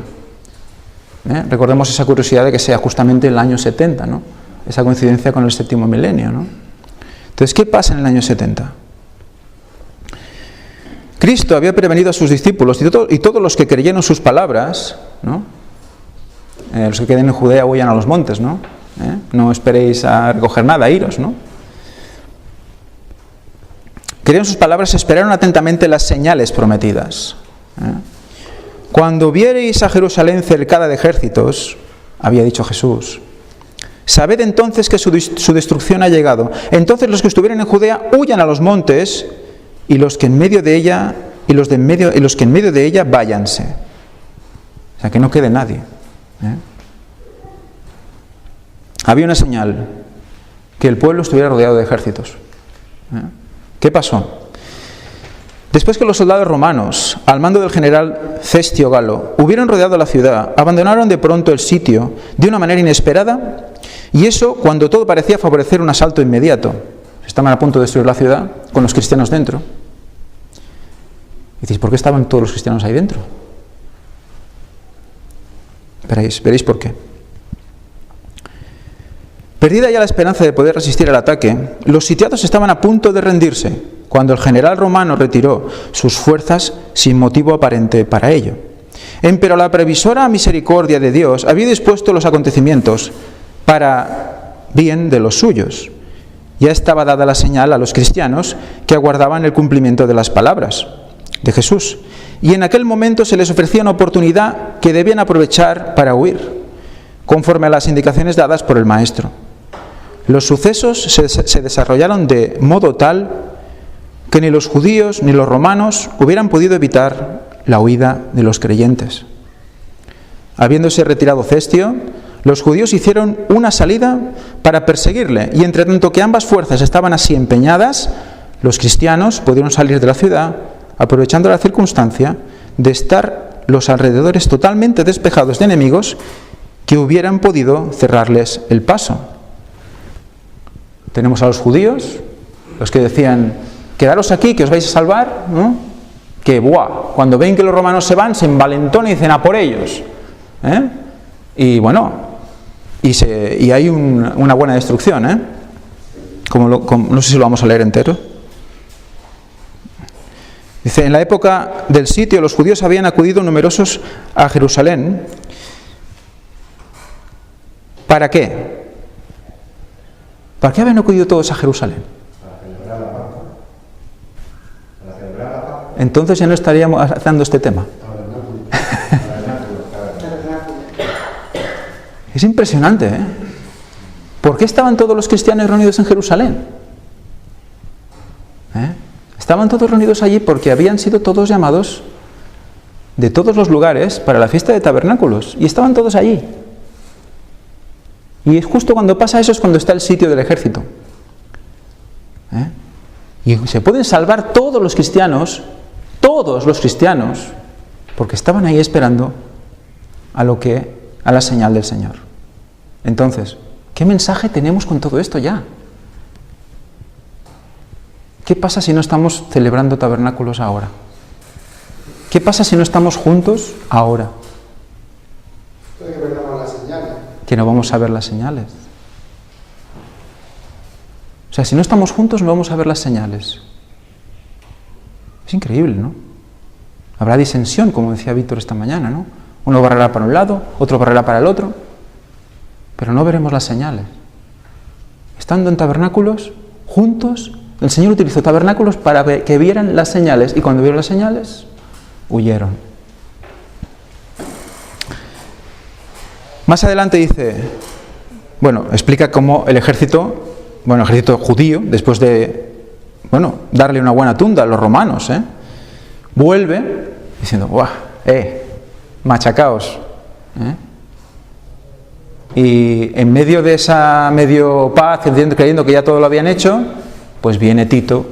Recordemos esa curiosidad de que sea justamente el año 70, ¿no? Esa coincidencia con el séptimo milenio, ¿no? Entonces, ¿qué pasa en el año 70? Cristo había prevenido a sus discípulos y todos los que creyeron sus palabras, ¿no? Los que queden en Judea huyan a los montes, ¿no? No esperéis a recoger nada, iros, ¿no? Creyeron sus palabras, esperaron atentamente las señales prometidas. Cuando viereis a Jerusalén cercada de ejércitos, había dicho Jesús, sabed entonces que su destrucción ha llegado. Entonces los que estuvieran en Judea huyan a los montes, y los que en medio de ella los que en medio de ella váyanse. O sea, que no quede nadie. Había una señal, que el pueblo estuviera rodeado de ejércitos. ¿Qué pasó? Después que los soldados romanos, al mando del general Cestio Galo, hubieron rodeado la ciudad, abandonaron de pronto el sitio de una manera inesperada, y eso cuando todo parecía favorecer un asalto inmediato. Estaban a punto de destruir la ciudad con los cristianos dentro. Y dices, ¿por qué estaban todos los cristianos ahí dentro? Veréis por qué. Perdida ya la esperanza de poder resistir al ataque, los sitiados estaban a punto de rendirse, cuando el general romano retiró sus fuerzas sin motivo aparente para ello. Empero la previsora misericordia de Dios había dispuesto los acontecimientos para bien de los suyos. Ya estaba dada la señal a los cristianos que aguardaban el cumplimiento de las palabras de Jesús, y en aquel momento se les ofrecía una oportunidad que debían aprovechar para huir, conforme a las indicaciones dadas por el Maestro. Los sucesos se desarrollaron de modo tal que ni los judíos ni los romanos hubieran podido evitar la huida de los creyentes. Habiéndose retirado Cestio, los judíos hicieron una salida para perseguirle, y entre tanto que ambas fuerzas estaban así empeñadas, los cristianos pudieron salir de la ciudad, aprovechando la circunstancia de estar los alrededores totalmente despejados de enemigos que hubieran podido cerrarles el paso. Tenemos a los judíos, los que decían, quedaros aquí, que os vais a salvar, ¿no? Que, cuando ven que los romanos se van, se envalentonan y dicen, a por ellos. Y bueno, y hay una buena destrucción, no sé si lo vamos a leer entero. Dice, en la época del sitio, los judíos habían acudido numerosos a Jerusalén. ¿Para qué? ¿Para qué habían acudido todos a Jerusalén?
Para celebrar la Pascua. Para celebrar la Pascua.
Entonces ya no estaríamos haciendo este tema. Es impresionante, ¿eh? ¿Por qué estaban todos los cristianos reunidos en Jerusalén? Estaban todos reunidos allí porque habían sido todos llamados de todos los lugares para la fiesta de tabernáculos, y estaban todos allí. Y es justo cuando pasa eso es cuando está el sitio del ejército. Y se pueden salvar todos los cristianos todos los cristianos, porque estaban ahí esperando a la señal del Señor. Entonces, ¿qué mensaje tenemos con todo esto ya? ¿Qué pasa si no estamos celebrando tabernáculos ahora? ¿Qué pasa si no estamos juntos ahora? Que no vamos a ver las señales. O sea, si no estamos juntos no vamos a ver las señales. Es increíble, ¿no? Habrá disensión, como decía Víctor esta mañana, ¿no? Uno barrerá para un lado, otro barrerá para el otro, pero no veremos las señales. Estando en tabernáculos, juntos, el Señor utilizó tabernáculos para que vieran las señales, y cuando vieron las señales, huyeron. Más adelante dice, explica cómo el ejército judío, después de, darle una buena tunda a los romanos, vuelve diciendo, ¡buah! Machacaos. Y en medio de esa medio paz, creyendo que ya todo lo habían hecho, pues viene Tito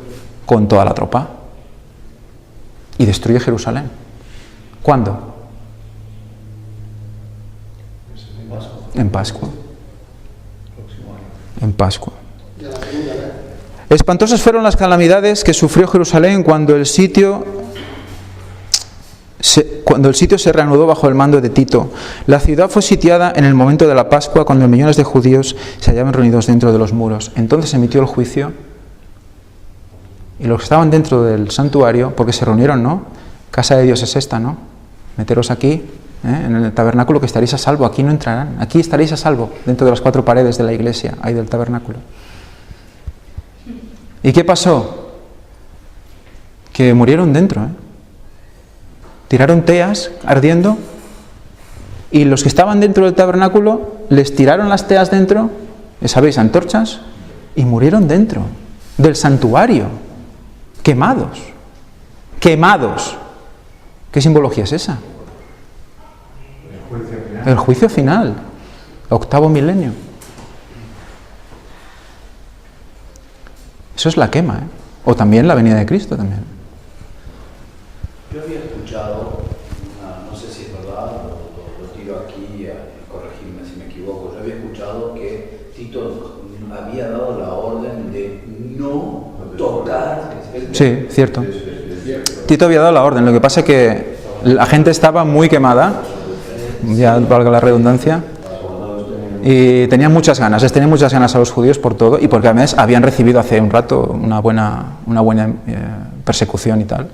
con toda la tropa y destruye Jerusalén. ¿Cuándo? En Pascua. En Pascua. Espantosas fueron las calamidades que sufrió Jerusalén cuando el sitio se reanudó bajo el mando de Tito. La ciudad fue sitiada en el momento de la Pascua, cuando millones de judíos se hallaban reunidos dentro de los muros. Entonces emitió el juicio, y los que estaban dentro del santuario, porque se reunieron, ¿no? Casa de Dios es esta, ¿no? Meteros aquí, en el tabernáculo, que estaréis a salvo. Aquí no entrarán, aquí estaréis a salvo, dentro de las 4 paredes de la iglesia, ahí del tabernáculo. ¿Y qué pasó? Que murieron dentro, Tiraron teas ardiendo, y los que estaban dentro del tabernáculo les tiraron las teas dentro, ¿sabéis? Antorchas, y murieron dentro del santuario, quemados. ¿Qué simbología es esa? El juicio final, 8º milenio. Eso es la quema, o también la venida de Cristo también.
Yo había escuchado, no sé si es verdad, lo tiro aquí, corregirme si me equivoco, yo había escuchado que Tito había dado la orden de no tocar el templo.
Sí, cierto. Tito había dado la orden, lo que pasa es que la gente estaba muy quemada, ya valga la redundancia, y tenían muchas ganas a los judíos por todo, y porque además habían recibido hace un rato una buena persecución y tal,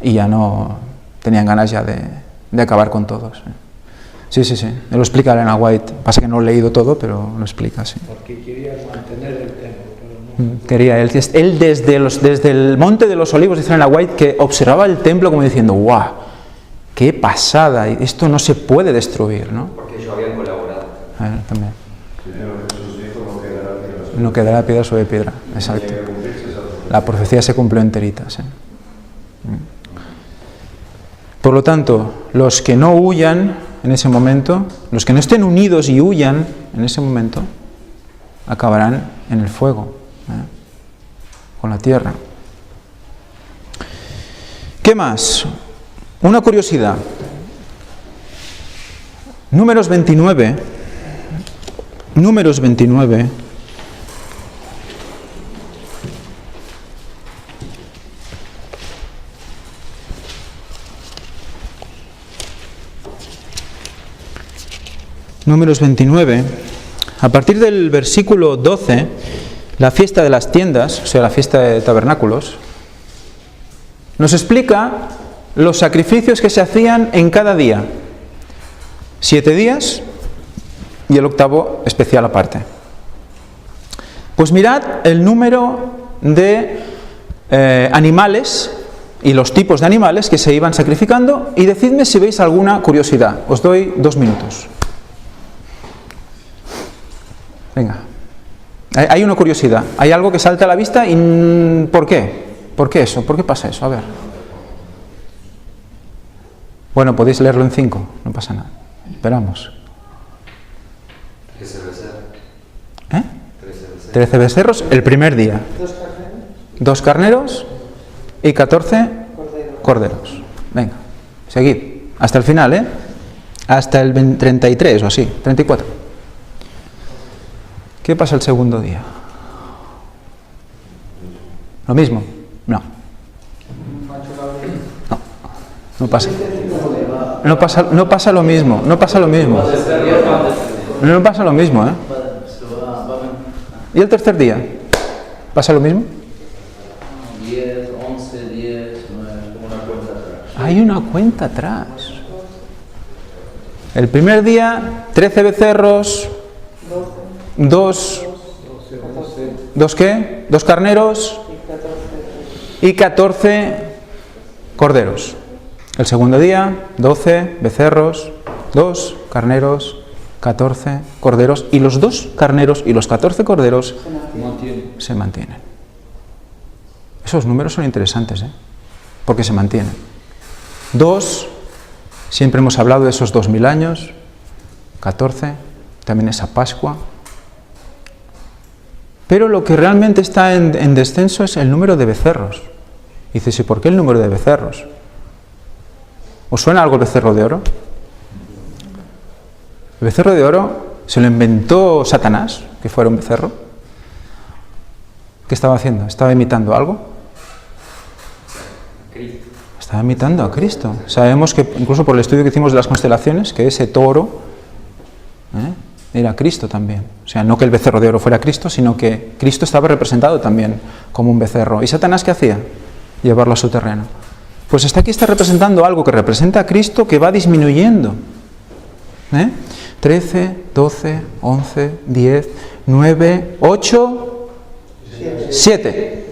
y ya no tenían ganas ya de acabar con todos. Sí, lo explica Elena White, pasa que no lo he leído todo, pero lo explica, sí.
Porque quería mantener el templo.
Quería él desde el Monte de los Olivos, dice Elena White, que observaba el templo como diciendo, ¡guau! ¡Qué pasada! Esto no se puede destruir, ¿no?
Porque ellos habían colaborado.
También.
Señor Jesús dijo,
No quedará piedra sobre piedra, exacto. La profecía se cumplió enterita, ¿sí? Por lo tanto, los que no huyan en ese momento, los que no estén unidos y huyan en ese momento, acabarán en el fuego, con la tierra. ¿Qué más? Una curiosidad. Números 29. Números 29. Números 29, a partir del versículo 12, la fiesta de las tiendas, o sea, la fiesta de tabernáculos, nos explica los sacrificios que se hacían en cada día. 7 días y el 8º especial aparte. Pues mirad el número de animales y los tipos de animales que se iban sacrificando y decidme si veis alguna curiosidad. Os doy 2 minutos. Venga, hay una curiosidad, hay algo que salta a la vista y ¿por qué? ¿Por qué eso? ¿Por qué pasa eso? A ver. Bueno, podéis leerlo en 5, no pasa nada. Esperamos.
13 becerros.
13 becerros el primer día. 2 carneros y 14 corderos. Venga, seguid. Hasta el final, ¿eh? Hasta el 33 o así, 34. ¿Qué pasa el segundo día? ¿Lo mismo? No. No pasa. No pasa lo mismo. No pasa lo mismo. No pasa lo mismo, ¿eh? ¿Y el tercer día? ¿Pasa lo mismo?
10, 11, 10, como una cuenta atrás.
Hay una cuenta atrás. El primer día, 13 becerros, 2 ¿qué? 2 carneros y 14 corderos. El segundo día, 12 becerros, 2 carneros, 14 corderos, y los 2 carneros y los 14 corderos se mantienen. Esos números son interesantes, ¿eh? Porque se mantienen. 2, siempre hemos hablado de esos 2000 años, 14, también esa Pascua. Pero lo que realmente está en descenso es el número de becerros. Y dices, ¿y por qué el número de becerros? ¿Os suena algo el becerro de oro? El becerro de oro se lo inventó Satanás, que fuera un becerro. ¿Qué estaba haciendo? ¿Estaba imitando algo? Estaba imitando a Cristo. Sabemos que, incluso por el estudio que hicimos de las constelaciones, que ese toro era Cristo también. O sea, no que el becerro de oro fuera Cristo, sino que Cristo estaba representado también como un becerro. ¿Y Satanás qué hacía? Llevarlo a su terreno. Pues aquí está representando algo que representa a Cristo, que va disminuyendo. 13, 12, 11, 10, 9, 8, 7.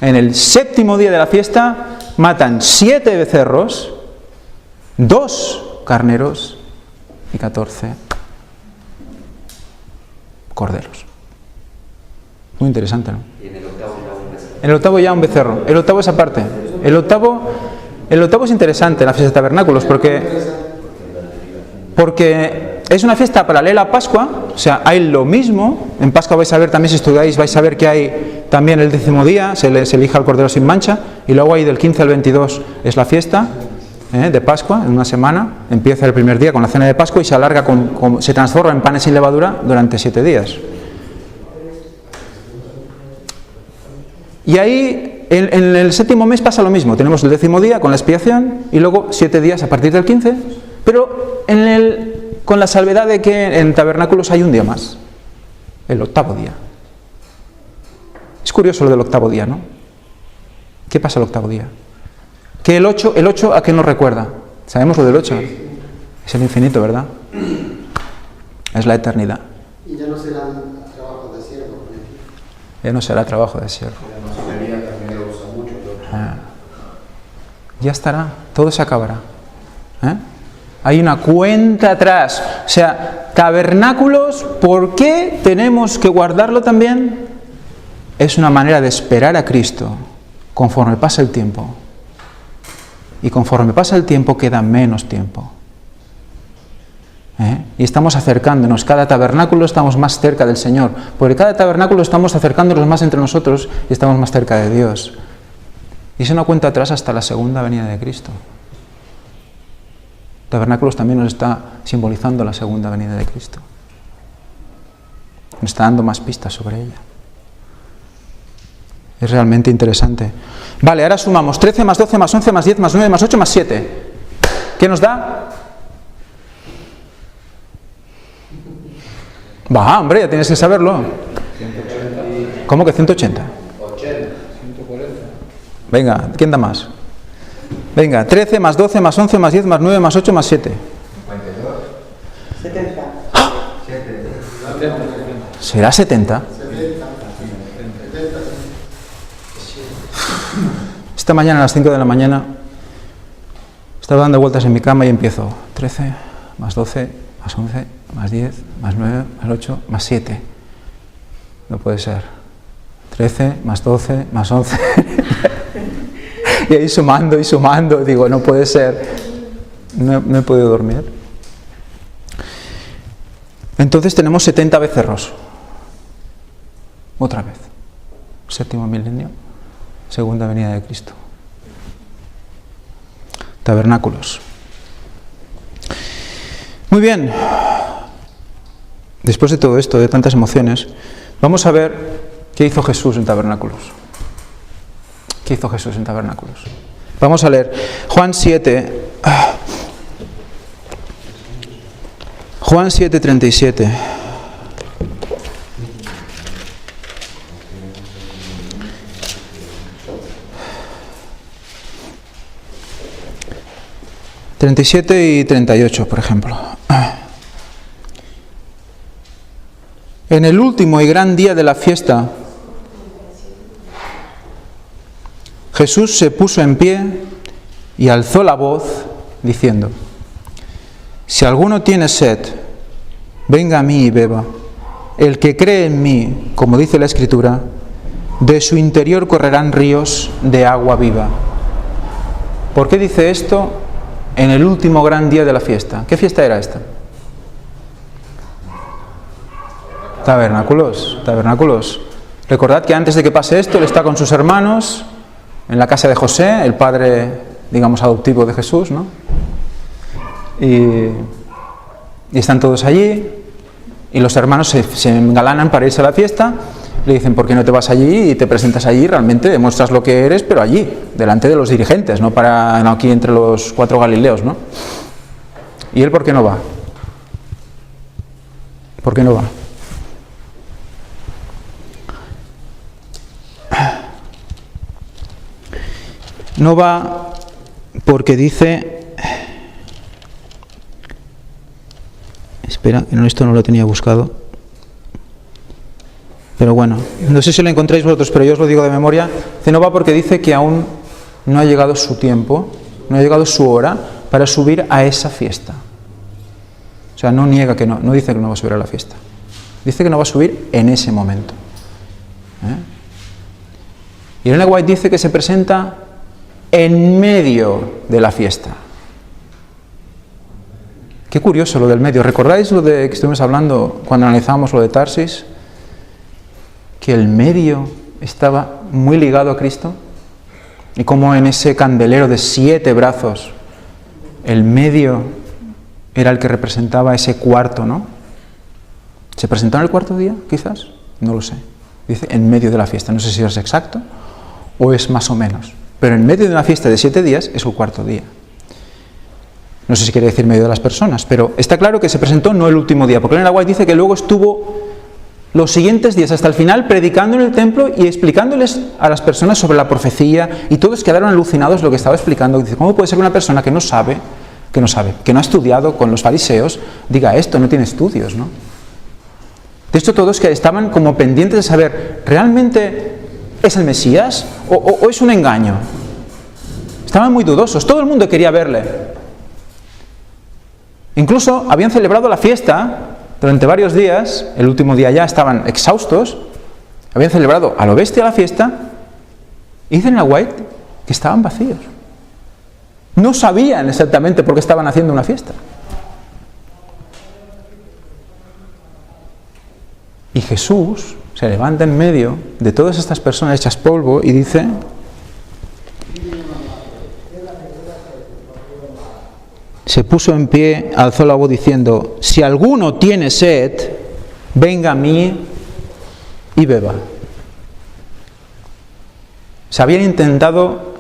En el séptimo día de la fiesta matan 7 becerros, 2 carneros y 14 corderos. Muy interesante, ¿no?
Y en el octavo ya un becerro.
En el octavo ya un becerro. El octavo es aparte. El octavo es interesante en la fiesta de tabernáculos porque es una fiesta paralela a Pascua. O sea, hay lo mismo. En Pascua vais a ver también, si estudiáis, vais a ver que hay también el 10º día, se elija al cordero sin mancha, y luego hay del 15 al 22 es la fiesta de Pascua, en una semana. Empieza el primer día con la cena de Pascua y se alarga, se transforma en panes sin levadura durante 7 días. Y ahí, en el séptimo mes pasa lo mismo. Tenemos el 10º día con la expiación y luego 7 días a partir del 15, pero con la salvedad de que en tabernáculos hay un día más, el octavo día. Es curioso lo del octavo día, ¿no? ¿Qué pasa el octavo día? Que el 8 ¿a qué nos recuerda? ¿Sabemos lo del 8? Es el infinito, ¿verdad? Es la eternidad.
Y ya no será trabajo de siervo.
Ya no será trabajo de siervo.
También lo usa mucho.
Ya estará, todo se acabará. Hay una cuenta atrás. O sea, tabernáculos, ¿por qué tenemos que guardarlo también? Es una manera de esperar a Cristo conforme pasa el tiempo. Y conforme pasa el tiempo queda menos tiempo. Y estamos acercándonos. Cada tabernáculo estamos más cerca del Señor. Porque cada tabernáculo estamos acercándonos más entre nosotros y estamos más cerca de Dios. Y es una cuenta atrás hasta la segunda venida de Cristo. Tabernáculos también nos está simbolizando la segunda venida de Cristo. Nos está dando más pistas sobre ella. Es realmente interesante. Vale, ahora sumamos 13 más 12 más 11 más 10 más 9 más 8 más 7. ¿Qué nos da? Va, hombre, ya tienes que saberlo.
180.
¿Cómo que 180?
80. 140.
Venga, ¿quién da más? Venga, 13 más 12 más 11 más 10 más 9 más 8 más 7.
70.
¿Será 70? Esta mañana a las 5 de la mañana estaba dando vueltas en mi cama y empiezo 13 más 12 más 11 más 10 más 9 más 8 más 7. No puede ser. 13 más 12 más 11. Y ahí sumando y sumando, digo, no puede ser. No he podido dormir. Entonces tenemos 70 becerros. Otra vez. Séptimo milenio. segunda venida de Cristo. Tabernáculos. Muy bien. Después de todo esto, de tantas emociones, vamos a ver qué hizo Jesús en tabernáculos. ¿Qué hizo Jesús en tabernáculos? Vamos a leer Juan 7. Juan 7:37. ...37 y 38, por ejemplo. En el último y gran día de la fiesta, Jesús se puso en pie y alzó la voz, diciendo: si alguno tiene sed, venga a mí y beba. El que cree en mí, como dice la Escritura, de su interior correrán ríos de agua viva. ¿Por qué dice esto en el último gran día de la fiesta? ¿Qué fiesta era esta? Tabernáculos, tabernáculos. Recordad que antes de que pase esto, él está con sus hermanos en la casa de José, el padre, digamos, adoptivo de Jesús, ¿no? Y están todos allí, y los hermanos se engalanan para irse a la fiesta. Le dicen: ¿por qué no te vas allí y te presentas allí? Realmente demuestras lo que eres, pero allí, delante de los dirigentes, no aquí entre los 4 Galileos, ¿no? ¿Y él por qué no va? ¿Por qué no va? No va porque dice... Espera, que esto no lo tenía buscado. Pero bueno, no sé si lo encontráis vosotros, pero yo os lo digo de memoria. No va porque dice que aún no ha llegado su tiempo, no ha llegado su hora para subir a esa fiesta. O sea, no niega que no dice que no va a subir a la fiesta. Dice que no va a subir en ese momento. Y Elena White dice que se presenta en medio de la fiesta. Qué curioso lo del medio. ¿Recordáis lo de que estuvimos hablando cuando analizábamos lo de Tarsis? Que el medio estaba muy ligado a Cristo, y como en ese candelero de 7 brazos, el medio era el que representaba ese cuarto, ¿no? ¿Se presentó en el cuarto día, quizás? No lo sé. Dice en medio de la fiesta. No sé si es exacto o es más o menos. Pero en medio de una fiesta de 7 días es el cuarto día. No sé si quiere decir medio de las personas, pero está claro que se presentó no el último día, porque Elena White dice que luego estuvo los siguientes días hasta el final predicando en el templo y explicándoles a las personas sobre la profecía, y todos quedaron alucinados de lo que estaba explicando. Dice: ¿cómo puede ser que una persona que no ha estudiado con los fariseos diga esto? No tiene estudios, ¿no? De hecho, todos que estaban como pendientes de saber, ¿realmente es el Mesías o es un engaño? Estaban muy dudosos, todo el mundo quería verle. Incluso habían celebrado la fiesta durante varios días, el último día ya estaban exhaustos, habían celebrado a lo bestia la fiesta, y dicen a White que estaban vacíos. No sabían exactamente por qué estaban haciendo una fiesta. Y Jesús se levanta en medio de todas estas personas hechas polvo y dice: se puso en pie, alzó la voz diciendo: si alguno tiene sed, venga a mí y beba. Se habían intentado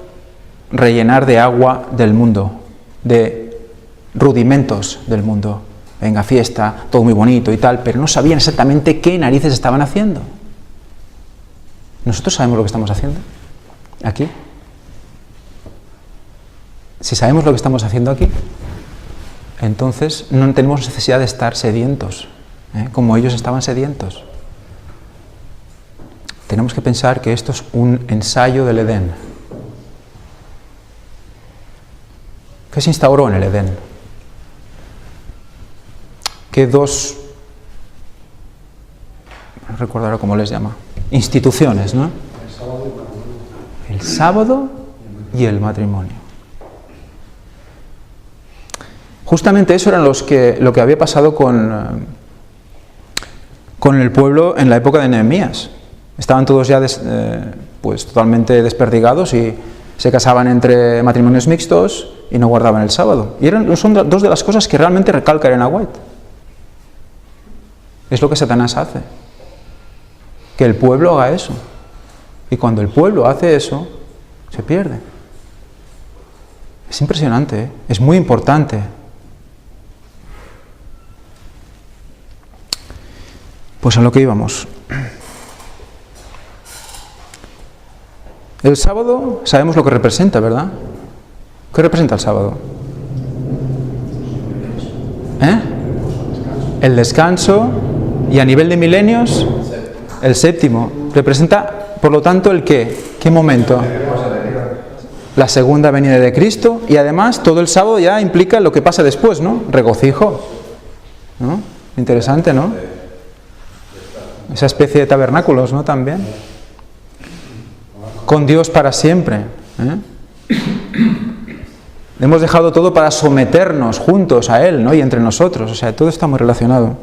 rellenar de agua del mundo, de rudimentos del mundo. Venga, fiesta, todo muy bonito y tal, pero no sabían exactamente qué narices estaban haciendo. ¿Nosotros sabemos lo que estamos haciendo aquí? Si sabemos lo que estamos haciendo aquí, entonces no tenemos necesidad de estar sedientos, como ellos estaban sedientos. Tenemos que pensar que esto es un ensayo del Edén. ¿Qué se instauró en el Edén? Que dos, no recuerdo ahora cómo les llama, instituciones, ¿no? El sábado y el matrimonio. Justamente eso eran lo que había pasado con el pueblo en la época de Nehemías. Estaban todos ya pues totalmente desperdigados y se casaban entre matrimonios mixtos y no guardaban el sábado. Y son dos de las cosas que realmente recalca Elena White. Es lo que Satanás hace. Que el pueblo haga eso. Y cuando el pueblo hace eso, se pierde. Es impresionante, ¿eh? Es muy importante. Pues a lo que íbamos. El sábado sabemos lo que representa, ¿verdad? ¿Qué representa el sábado? El descanso, y a nivel de milenios, el séptimo. Representa, por lo tanto, ¿el qué? ¿Qué momento? La segunda venida de Cristo, y además todo el sábado ya implica lo que pasa después, ¿no? Regocijo, ¿no? Interesante, ¿no? Esa especie de tabernáculos, ¿no? También. Con Dios para siempre. Hemos dejado todo para someternos juntos a Él, ¿no? Y entre nosotros. O sea, todo está muy relacionado.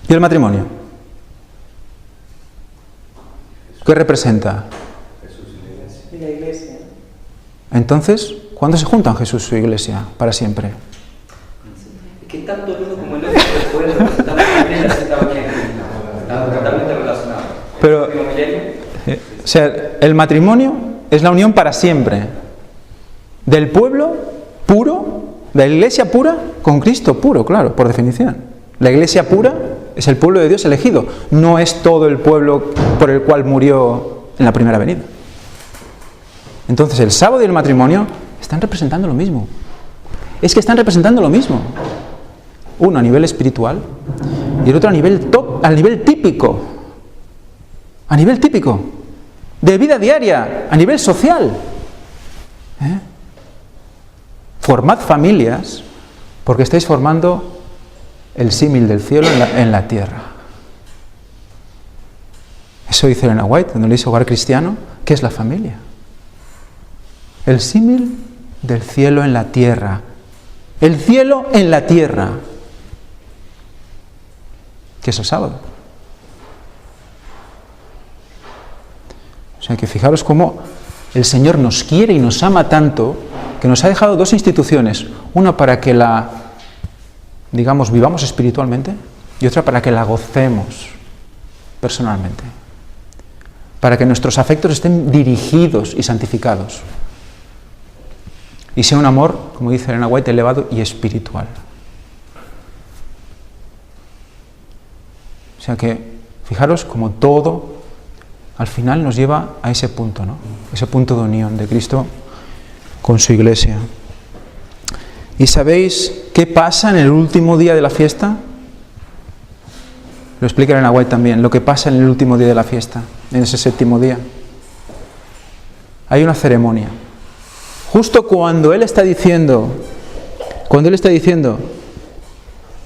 ¿Y el matrimonio? ¿Qué representa?
Y la iglesia.
Entonces, ¿cuándo se juntan Jesús y su iglesia? Para siempre.
Es que tanto el uno como el otro se pueden representar también en la secta evangélica. Están totalmente relacionados.
Pero, o sea, el matrimonio es la unión para siempre del pueblo puro, de la iglesia pura, con Cristo puro, claro, por definición. La iglesia pura es el pueblo de Dios elegido, no es todo el pueblo por el cual murió en la primera venida. Entonces el sábado y el matrimonio están representando lo mismo. Es que están representando lo mismo. Uno a nivel espiritual y el otro a nivel típico. A nivel típico. De vida diaria, a nivel social. Formad familias porque estáis formando el símil del cielo en la tierra. Eso dice Elena White cuando le dice Hogar Cristiano. ¿Qué es la familia? El símil del cielo en la tierra. El cielo en la tierra. ¿Qué es el sábado? O sea que fijaros cómo el Señor nos quiere y nos ama tanto que nos ha dejado dos instituciones. Una para que la, digamos, vivamos espiritualmente y otra para que la gocemos personalmente. Para que nuestros afectos estén dirigidos y santificados. Y sea un amor, como dice Elena White, elevado y espiritual. O sea que, fijaros como todo, al final nos lleva a ese punto, ¿no? Ese punto de unión de Cristo con su iglesia. ¿Y sabéis qué pasa en el último día de la fiesta? Lo explica Elena White también, lo que pasa en el último día de la fiesta, en ese séptimo día. Hay una ceremonia. Justo cuando Él está diciendo,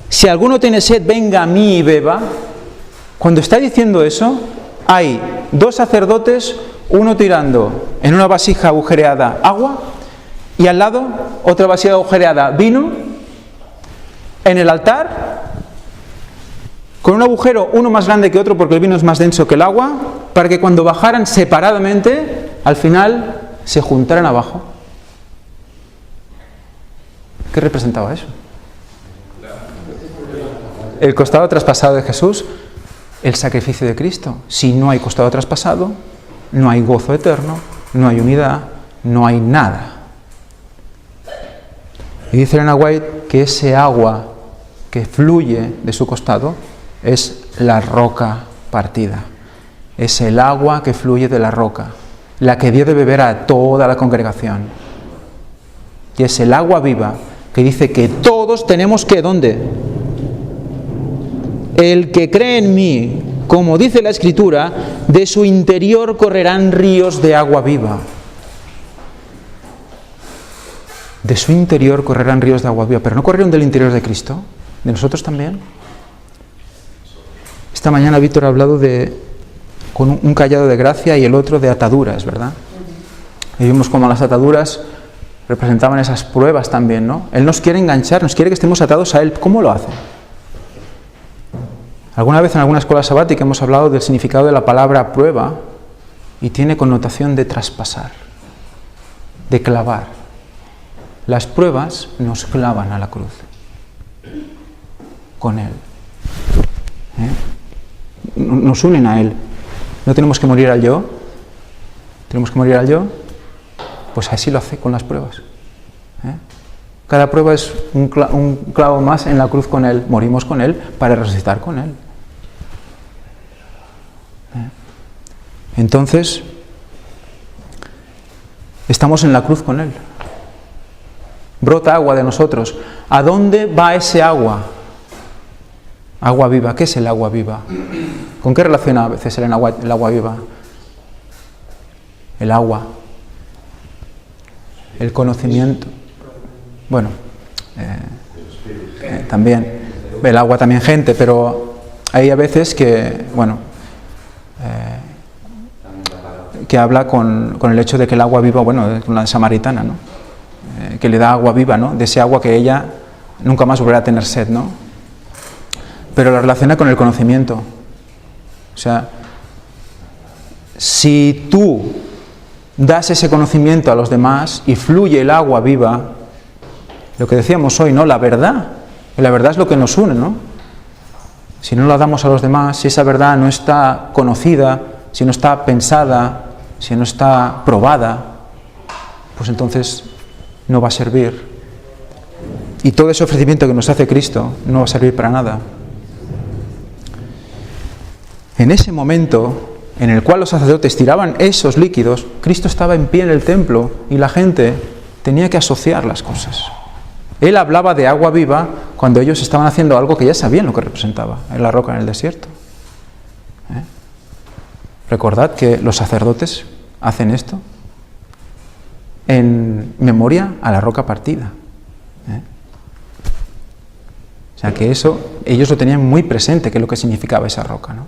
si alguno tiene sed, venga a mí y beba, cuando está diciendo eso, hay dos sacerdotes, uno tirando en una vasija agujereada agua y al lado otra vasija agujereada vino, en el altar, con un agujero uno más grande que otro porque el vino es más denso que el agua, para que cuando bajaran separadamente, al final se juntaran abajo. ¿Qué representaba eso? El costado traspasado de Jesús, el sacrificio de Cristo. Si no hay costado traspasado, no hay gozo eterno, no hay unidad, no hay nada. Y dice Elena White que ese agua que fluye de su costado es la roca partida. Es el agua que fluye de la roca, la que dio de beber a toda la congregación. Y es el agua viva que dice que todos tenemos que, ¿dónde? El que cree en mí, como dice la Escritura, de su interior correrán ríos de agua viva. De su interior correrán ríos de agua viva. ¿Pero no corrieron del interior de Cristo? ¿De nosotros también? Esta mañana Víctor ha hablado con un cayado de gracia y el otro de ataduras, ¿verdad? Y vimos cómo las ataduras representaban esas pruebas también, ¿no? Él nos quiere enganchar, nos quiere que estemos atados a Él. ¿Cómo lo hace? Alguna vez en alguna escuela sabática hemos hablado del significado de la palabra prueba, y tiene connotación de traspasar, de clavar. Las pruebas nos clavan a la cruz, con Él. Nos unen a Él. No tenemos que morir al yo. ¿Tenemos que morir al yo? Pues así lo hace con las pruebas. Cada prueba es un clavo más en la cruz con Él. Morimos con Él para resucitar con Él. Entonces, estamos en la cruz con Él. Brota agua de nosotros. ¿A dónde va ese agua? Agua viva. ¿Qué es el agua viva? ¿Con qué relaciona a veces el agua viva? El agua. El conocimiento. Bueno, también. El agua también gente, pero hay a veces que, bueno, que habla con el hecho de que el agua viva, bueno, con la samaritana, ¿no? Que le da agua viva, ¿no? De ese agua que ella nunca más volverá a tener sed, ¿no? Pero la relaciona con el conocimiento. O sea, si tú das ese conocimiento a los demás y fluye el agua viva, lo que decíamos hoy, ¿no? La verdad es lo que nos une, ¿no? Si no la damos a los demás, si esa verdad no está conocida, si no está pensada, si no está probada, pues entonces no va a servir. Y todo ese ofrecimiento que nos hace Cristo no va a servir para nada. En ese momento en el cual los sacerdotes tiraban esos líquidos, Cristo estaba en pie en el templo y la gente tenía que asociar las cosas. Él hablaba de agua viva cuando ellos estaban haciendo algo que ya sabían lo que representaba, en la roca en el desierto. Recordad que los sacerdotes hacen esto en memoria a la roca partida. O sea que eso, ellos lo tenían muy presente, que es lo que significaba esa roca, ¿no?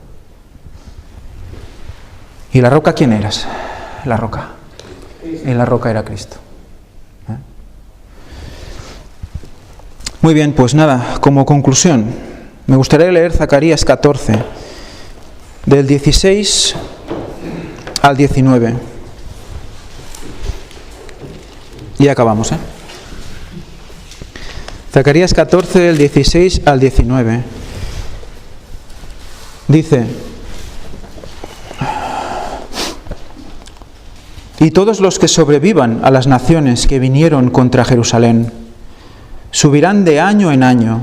¿Y la roca quién eras? La roca. Y la roca era Cristo. Muy bien, pues nada, como conclusión, me gustaría leer Zacarías 14, del 16 al 19. Y acabamos, Zacarías 14, del 16 al 19. Dice: y todos los que sobrevivan a las naciones que vinieron contra Jerusalén subirán de año en año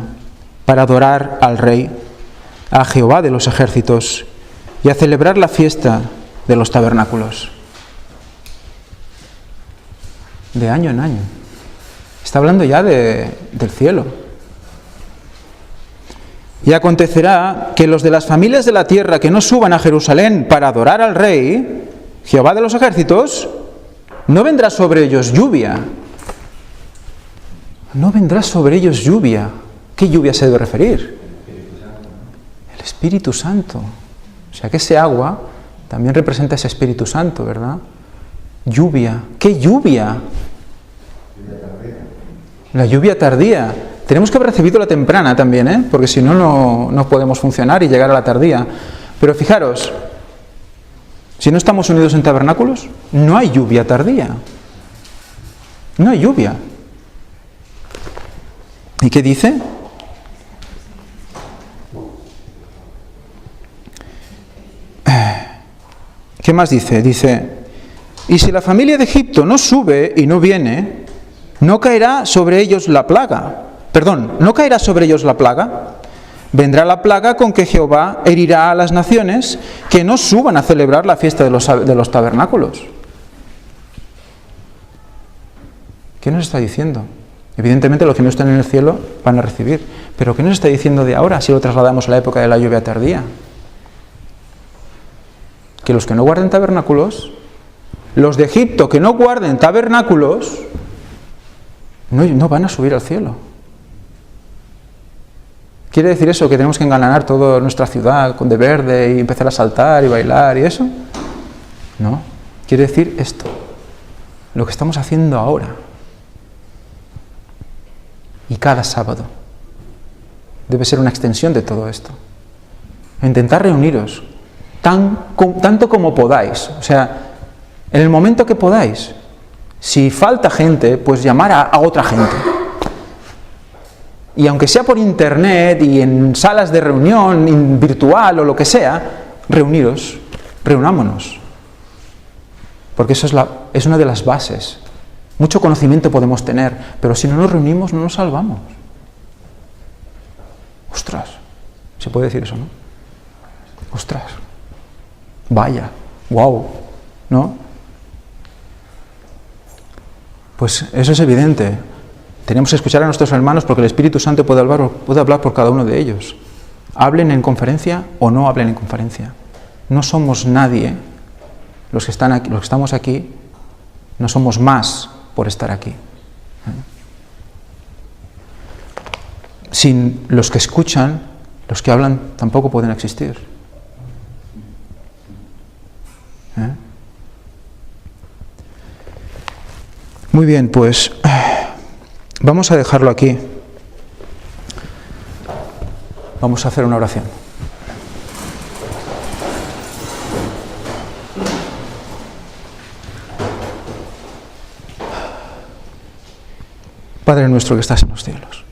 para adorar al Rey, a Jehová de los ejércitos, y a celebrar la fiesta de los tabernáculos. De año en año. Está hablando ya del cielo. Y acontecerá que los de las familias de la tierra que no suban a Jerusalén para adorar al Rey, Jehová de los ejércitos, no vendrá sobre ellos lluvia. No vendrá sobre ellos lluvia. ¿Qué lluvia se debe referir? El Espíritu Santo. O sea que ese agua también representa ese Espíritu Santo, ¿verdad? Lluvia. ¿Qué lluvia? La lluvia tardía. Tenemos que haber recibido la temprana también, porque si no, no podemos funcionar y llegar a la tardía. Pero fijaros, si no estamos unidos en tabernáculos, no hay lluvia tardía. No hay lluvia. ¿Y qué dice? ¿Qué más dice? Dice: y si la familia de Egipto no sube y no viene, no caerá sobre ellos la plaga. Perdón, no caerá sobre ellos la plaga. Vendrá la plaga con que Jehová herirá a las naciones que no suban a celebrar la fiesta de los tabernáculos. ¿Qué nos está diciendo? Evidentemente los que no están en el cielo van a recibir. Pero ¿qué nos está diciendo de ahora si lo trasladamos a la época de la lluvia tardía? Que los que no guarden tabernáculos, los de Egipto que no guarden tabernáculos, no van a subir al cielo. ¿Quiere decir eso que tenemos que engalanar toda nuestra ciudad de verde y empezar a saltar y bailar y eso? No, quiere decir esto, lo que estamos haciendo ahora y cada sábado debe ser una extensión de todo esto. Intentar reuniros tanto como podáis. O sea, en el momento que podáis. Si falta gente, pues llamar a otra gente. Y aunque sea por internet y en salas de reunión virtual o lo que sea, reunámonos. Porque eso es una de las bases. Mucho conocimiento podemos tener, pero si no nos reunimos no nos salvamos. Ostras, se puede decir eso, ¿no? Ostras, vaya, wow, ¿no? Pues eso es evidente. Tenemos que escuchar a nuestros hermanos porque el Espíritu Santo puede hablar por cada uno de ellos. Hablen en conferencia o no hablen en conferencia. No somos nadie, los que estamos aquí, no somos más por estar aquí. Sin los que escuchan, los que hablan tampoco pueden existir. Muy bien, pues vamos a dejarlo aquí. Vamos a hacer una oración. Padre nuestro que estás en los cielos,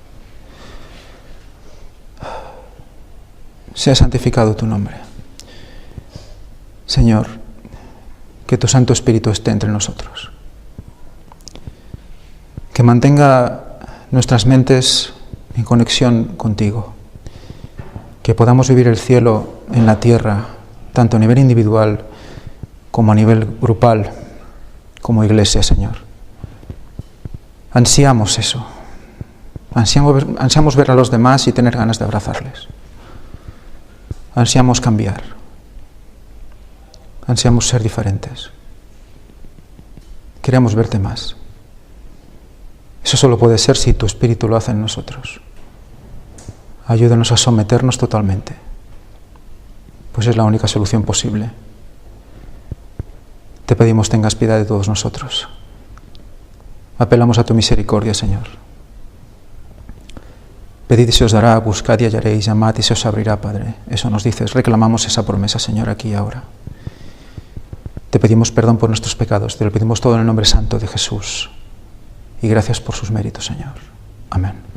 sea santificado tu nombre. Señor, que tu Santo Espíritu esté entre nosotros. Que mantenga nuestras mentes en conexión contigo. Que podamos vivir el cielo en la tierra, tanto a nivel individual como a nivel grupal, como iglesia, Señor. Ansiamos eso. Ansiamos ver a los demás y tener ganas de abrazarles. Ansiamos cambiar. Ansiamos ser diferentes. Queremos verte más. Eso solo puede ser si tu Espíritu lo hace en nosotros. Ayúdanos a someternos totalmente, pues es la única solución posible. Te pedimos tengas piedad de todos nosotros. Apelamos a tu misericordia, Señor. Pedid y se os dará, buscad y hallaréis, llamad y se os abrirá, Padre. Eso nos dices, reclamamos esa promesa, Señor, aquí y ahora. Te pedimos perdón por nuestros pecados, te lo pedimos todo en el nombre santo de Jesús. Y gracias por sus méritos, Señor. Amén.